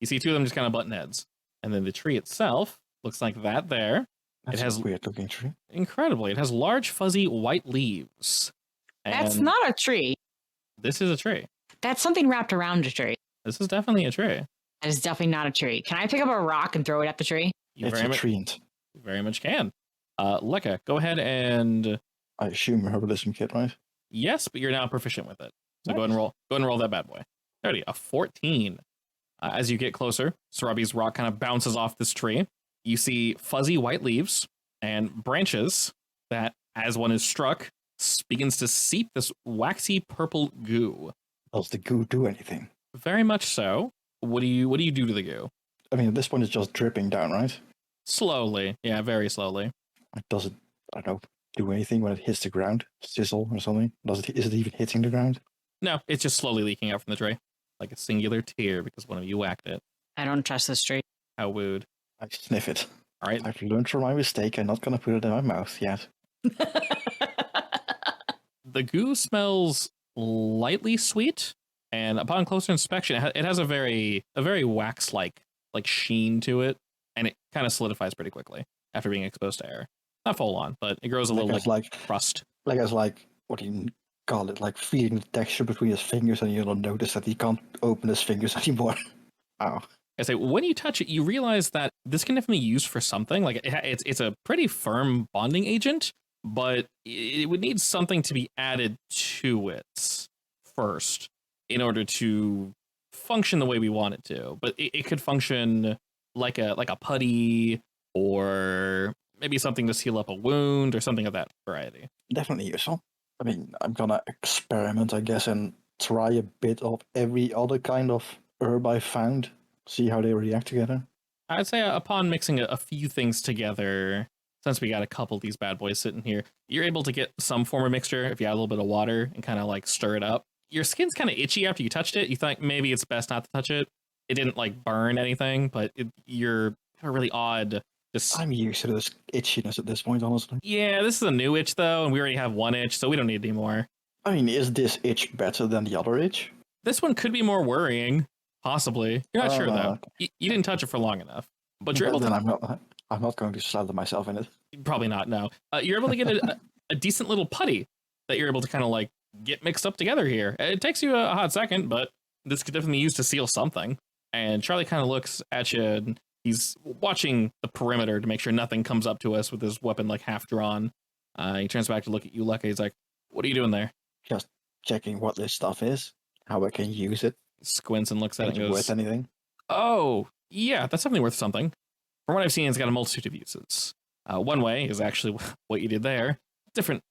You see two of them just kind of button heads. And then the tree itself looks like that there. That's It has- a weird looking tree. Incredibly, it has large, fuzzy white leaves. That's And not a tree. This is a tree. That's something wrapped around a tree. This is definitely a tree. That is definitely not a tree. Can I pick up a rock and throw it at the tree? You It's very a much, tree. very much can. Lekka, go ahead and I assume herbalism kit, right? yes, but you're now proficient with it. So go ahead Nice. and roll. Go ahead and roll that bad boy. Alrighty, a 14. As you get closer, Sarabi's rock kind of bounces off this tree. You see fuzzy white leaves and branches that, as one is struck, begins to seep this waxy purple goo. Does the goo do anything? Very much so. What do you do to the goo? I mean, at this point, it's just dripping down, right? Slowly. Yeah, very slowly. Like, does it, I don't know, do anything when it hits the ground? Sizzle or something? Is it even hitting the ground? No, it's just slowly leaking out from the tree. Like a singular tear because one of you whacked it. I don't trust this tree. How wooed. I sniff it. All right. I've learned from my mistake. I'm not going to put it in my mouth yet. The goo smells lightly sweet, and upon closer inspection, it has a very wax-like sheen to it, and it kind of solidifies pretty quickly after being exposed to air. Not full on, but it grows a little like crust. Like it's like, what do you call it? Like feeling the texture between his fingers, and you'll notice that he can't open his fingers anymore. Ow. I say, when you touch it, you realize that this can definitely be used for something. Like it's a pretty firm bonding agent, but it would need something to be added to it first in order to function the way we want it to. But it could function like a putty, or maybe something to seal up a wound, or something of that variety. Definitely useful. I mean, I'm gonna experiment, I guess, and try a bit of every other kind of herb I found. See how they react together. I'd say upon mixing a few things together, since we got a couple of these bad boys sitting here, you're able to get some form of mixture if you add a little bit of water and kind of like stir it up. Your skin's kind of itchy after you touched it. You think maybe it's best not to touch it. It didn't like burn anything, but you're kind of really odd. Just I'm used to this itchiness at this point, honestly. yeah, this is a new itch though, and we already have one itch, so we don't need any more. I mean, is this itch better than the other itch? This one could be more worrying, possibly. You're not sure though. Okay. You didn't touch it for long enough, but you're able Then to. I'm not going to slather myself in it. Probably not. No, you're able to get a decent little putty that you're able to kind of like get mixed up together here. It takes you a hot second, but this could definitely be used to seal something. And Charlie kind of looks at you, and he's watching the perimeter to make sure nothing comes up to us with his weapon like half drawn. He turns back to look at you, Lekka. He's like, "What are you doing there?" Just checking what this stuff is, how I can use it. Squints and looks at it Is and it goes, worth anything? "Oh, yeah, that's definitely worth something." From what I've seen, it's got a multitude of uses. One way is actually what you did there. Different,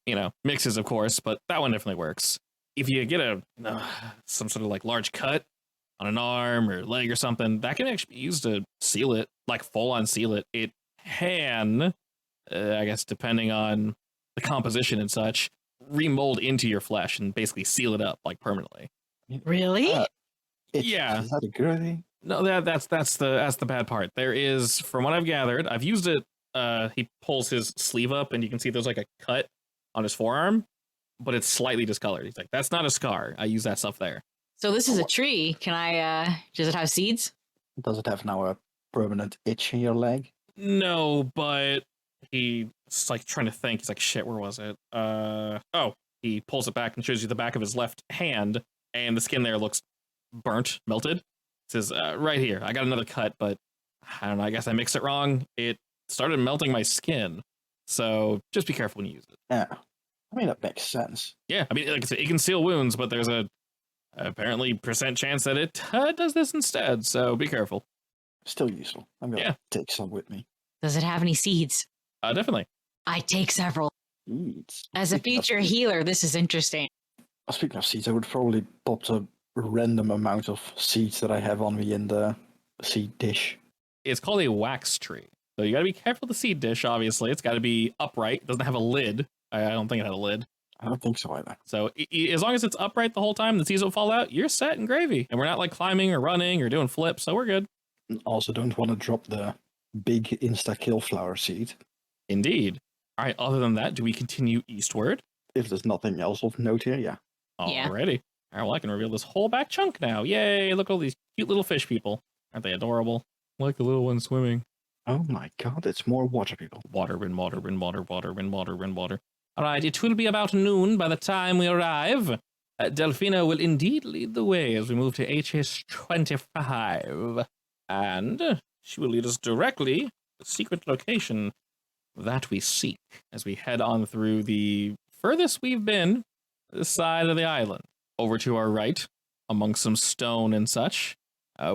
mixes, of course, but that one definitely works. If you get some sort of like large cut on an arm or leg or something, that can actually be used to seal it, like full on seal it. It can, I guess, depending on the composition and such, remold into your flesh and basically seal it up like permanently. Really? Yeah. Is that a good thing? No, that's the bad part. There is, from what I've gathered, I've used it. He pulls his sleeve up, and you can see there's like a cut on his forearm, but it's slightly discolored. He's like, "That's not a scar. I use that stuff there." So this is a tree. Can I? Does it have seeds? Does it have now a permanent itch in your leg? No, but he's like trying to think. He's like, "Shit, where was it?" Oh, he pulls it back and shows you the back of his left hand, and the skin there looks burnt, melted. It says, "Right here. I got another cut, but I don't know. I guess I mixed it wrong. It started melting my skin, so just be careful when you use it." Yeah. I mean, that makes sense. Yeah, I mean, like I said, it can seal wounds, but there's a apparently percent chance that it does this instead. So be careful. Still useful. I'm going to take some with me. Does it have any seeds? Definitely. I take several. Seeds. As a future healer, this is interesting. Speaking of seeds, I would probably pop the random amount of seeds that I have on me in the seed dish. It's called a wax tree. So you got to be careful with the seed dish, obviously. It's got to be upright. It doesn't have a lid. I don't think it had a lid. I don't think so either. So as long as it's upright the whole time, the seeds don't fall out, you're set and gravy. And we're not like climbing or running or doing flips, so we're good. Also, don't want to drop the big insta-kill flower seed. Indeed. All right, other than that, do we continue eastward? If there's nothing else of note here, yeah. Yeah. Alrighty. All right, well, I can reveal this whole back chunk now. Yay, look at all these cute little fish people. Aren't they adorable? Like the little one swimming. Oh my god, it's more water people. Water, wind, water, wind, water, water, wind, water, wind, water. All right, it will be about noon by the time we arrive. Delphina will indeed lead the way as we move to HS-25. And she will lead us directly to the secret location that we seek as we head on through the furthest we've been, this side of the island. Over to our right, among some stone and such,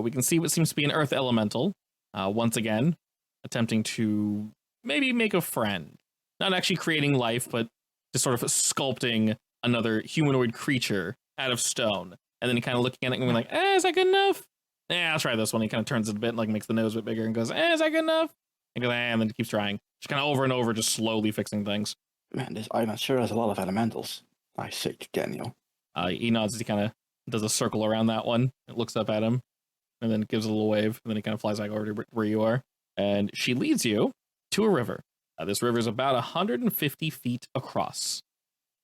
we can see what seems to be an earth elemental. Once again, attempting to maybe make a friend. Not actually creating life, but just sort of sculpting another humanoid creature out of stone. And then he kind of looking at it and going like, is that good enough? I'll try this one. He kind of turns it a bit, like makes the nose a bit bigger and goes, is that good enough? And goes, and then he keeps trying. Just kind of over and over, just slowly fixing things. Man, this island sure has a lot of elementals. I say to Daniel. He nods as he kind of does a circle around that one. It looks up at him and then gives a little wave. And then he kind of flies back over to where you are. And she leads you to a river. This river is about 150 feet across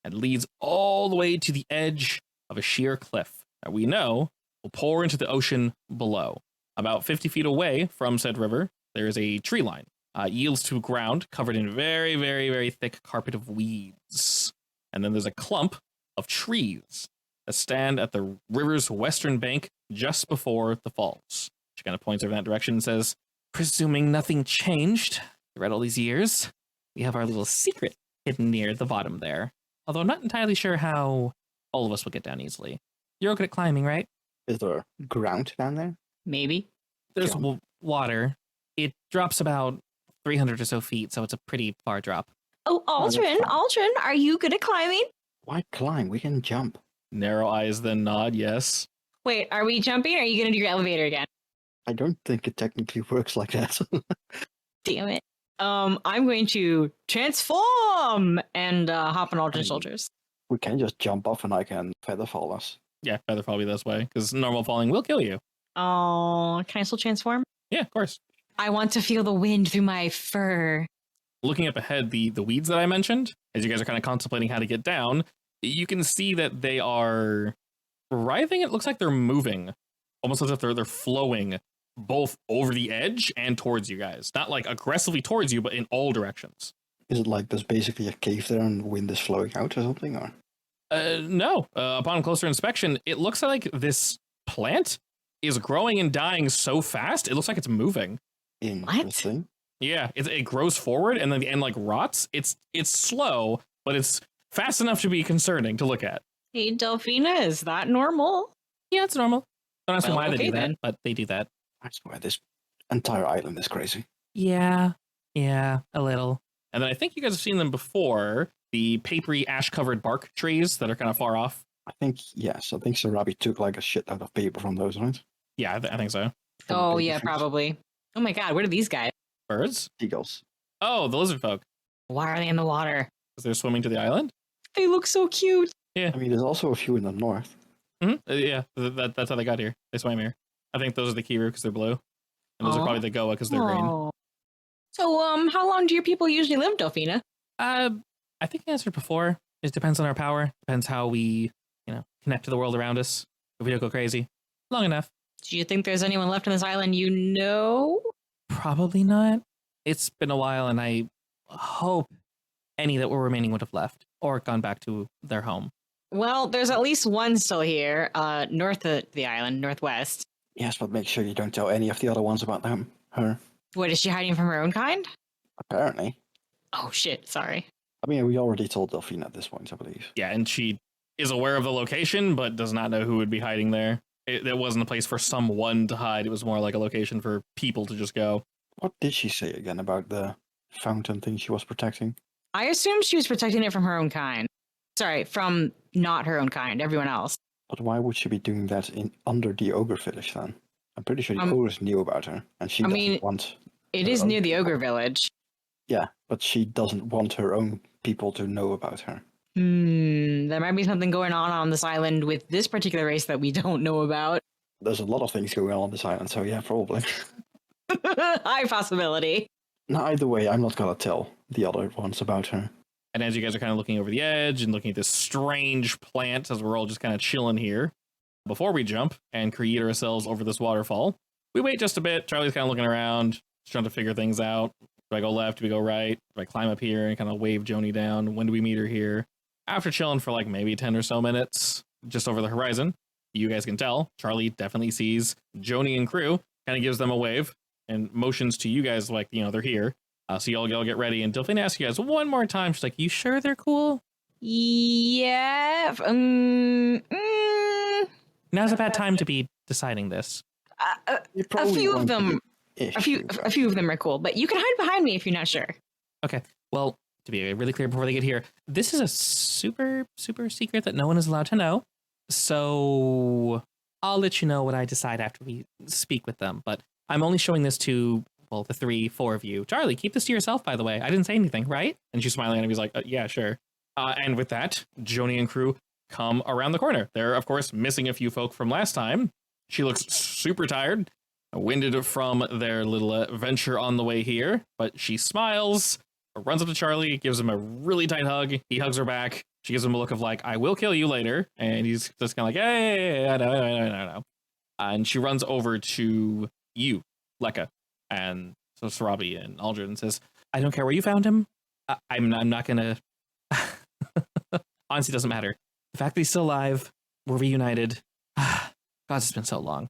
and leads all the way to the edge of a sheer cliff that we know will pour into the ocean below. About 50 feet away from said river, there is a tree line. Yields to ground covered in very, very, very thick carpet of weeds. And then there's a clump of trees that stand at the river's western bank just before the falls. She kind of points over that direction and says, presuming nothing changed throughout all these years, we have our little secret hidden near the bottom there. Although I'm not entirely sure how all of us will get down easily. You're good at climbing, right? Is there ground down there? Maybe. There's Yeah. water. It drops about 300 or so feet, so it's a pretty far drop. Oh, that's Aldrin, fine. Aldrin, are you good at climbing? Why climb? We can jump. Narrow eyes, then nod, yes. Wait, are we jumping or are you going to do your elevator again? I don't think it technically works like that. Damn it. I'm going to transform and hop on Aldrin's shoulders. We can just jump off and I can feather fall us. Yeah, better probably this way, because normal falling will kill you. Oh, can I still transform? Yeah, of course. I want to feel the wind through my fur. Looking up ahead, the weeds that I mentioned, as you guys are kind of contemplating how to get down, you can see that they are writhing. It looks like they're moving, almost as if they're flowing both over the edge and towards you guys. Not like aggressively towards you, but in all directions. Is it like there's basically a cave there and wind is flowing out or something? Or No. Upon closer inspection, it looks like this plant is growing and dying so fast, it looks like it's moving. interesting. Yeah, it grows forward and then the end like rots. It's slow, but it's fast enough to be concerning to look at. Hey, Delphina, is that normal? Yeah, it's normal. Don't ask me Well, why they okay do that, then. but they do that. I swear this entire island is crazy. Yeah, a little. And then I think you guys have seen them before, the papery ash-covered bark trees that are kind of far off. I think, yes, I think Sarabi took like a shit out of paper from those, right? Yeah, I think so. From the Oh, paper yeah, trees. probably. Oh my god, what are these guys? Birds? Seagulls. Oh, the lizard folk. Why are they in the water? Because they're swimming to the island? They look so cute. I mean, there's also a few in the north. Yeah, that's how they got here. They swam here. I think those are the Kiru because they're blue. And those are Aw. probably the Goa because they're green. Aw. So, how long do your people usually live, Delphina? I think I answered before. It depends on our power. Depends how we, connect to the world around us. If we don't go crazy. Long enough. Do you think there's anyone left on this island you know? Probably not. It's been a while, and I hope any that were remaining would have left or gone back to their home. Well, there's at least one still here, north of the island, northwest. Yes, but make sure you don't tell any of the other ones about them. Her. What, is she hiding from her own kind? Apparently. Oh, shit, sorry. I mean, we already told Delphine at this point, I believe. Yeah, and she is aware of the location, but does not know who would be hiding there. It wasn't a place for someone to hide. It was more like a location for people to just go. What did she say again about the fountain thing she was protecting? I assumed she was protecting it from her own kind. Sorry, from not her own kind, everyone else. But why would she be doing that under the ogre village then? I'm pretty sure the Um, ogres knew about her, and she I doesn't mean, want. It Her is own near the people. ogre village. Yeah, but she doesn't want her own people to know about her. There might be something going on this island with this particular race that we don't know about. There's a lot of things going on this island, so yeah, probably. High possibility. No, either way, I'm not gonna tell the other ones about her. And as you guys are kind of looking over the edge and looking at this strange plant as we're all just kind of chilling here, before we jump and create ourselves over this waterfall, we wait just a bit. Charlie's kind of looking around, just trying to figure things out. Do I go left? Do we go right? Do I climb up here and kind of wave Joni down? When do we meet her here? After chilling for like maybe 10 or so minutes, just over the horizon, you guys can tell Charlie definitely sees Joni and crew, kind of gives them a wave and motions to you guys like, they're here. So y'all get ready. And Delphine asks you guys one more time. She's like, you sure they're cool? Yeah. Now's a bad time to be deciding this. A few of them. A few of them are cool, but you can hide behind me if you're not sure. Okay. Well, to be really clear before they get here, this is a super, super secret that no one is allowed to know. So I'll let you know what I decide after we speak with them. But I'm only showing this to, well, the 3-4 of you. Charlie, keep this to yourself, by the way. I didn't say anything, right? And she's smiling at him. He's like, yeah, sure. And with that, Joni and crew come around the corner. They're, of course, missing a few folk from last time. She looks super tired, winded from their little venture on the way here, but she smiles, runs up to Charlie, gives him a really tight hug. He hugs her back. She gives him a look of like, I will kill you later. And he's just kind of like, hey, I know. And she runs over to you, Lekka, and so Sarabi and Aldrin, and says, I don't care where you found him. I'm not going to... Honestly, it doesn't matter. The fact that he's still alive, we're reunited. God, it's been so long.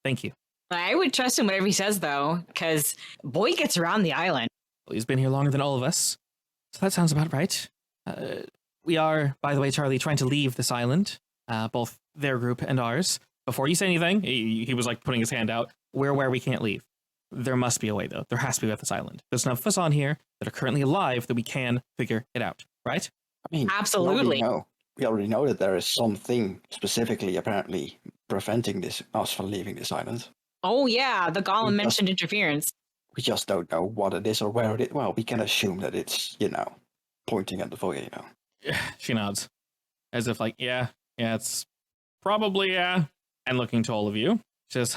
Thank you. I would trust him whatever he says, though, because boy gets around the island. Well, he's been here longer than all of us, so that sounds about right. We are, by the way, Charlie, trying to leave this island, both their group and ours. Before you say anything, he was like putting his hand out. We're where we can't leave. There must be a way, though. There has to be with this island. There's enough of us on here that are currently alive that we can figure it out, right? I mean, Absolutely. We already know that there is something specifically, apparently, preventing us from leaving this island. Oh, yeah. The golem mentioned interference. We just don't know what it is or where it is. Well, we can assume that it's, pointing at the volcano. She nods, as if like, yeah, it's probably, yeah. And looking to all of you, she says,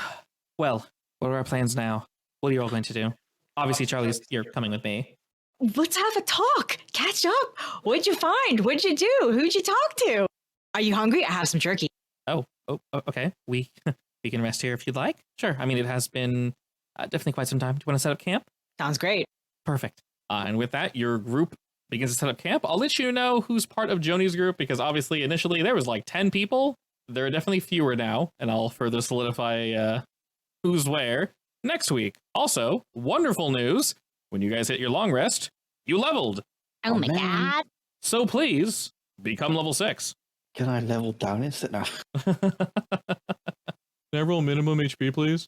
well, what are our plans now? What are you all going to do? Obviously, Charlie's, you're coming with me. Let's have a talk. Catch up. What'd you find? What'd you do? Who'd you talk to? Are you hungry? I have some jerky. Oh, okay. We can rest here if you'd like. Sure. I mean, it has been definitely quite some time. Do you want to set up camp? Sounds great. Perfect. and with that, your group begins to set up camp. I'll let you know who's part of Joni's group, because obviously initially there was like 10 people. There are definitely fewer now, and I'll further solidify who's where next week. Also, wonderful news. When you guys hit your long rest, you leveled. Oh my god. So please, become level 6. Can I level down instead now? Can I roll minimum HP, please?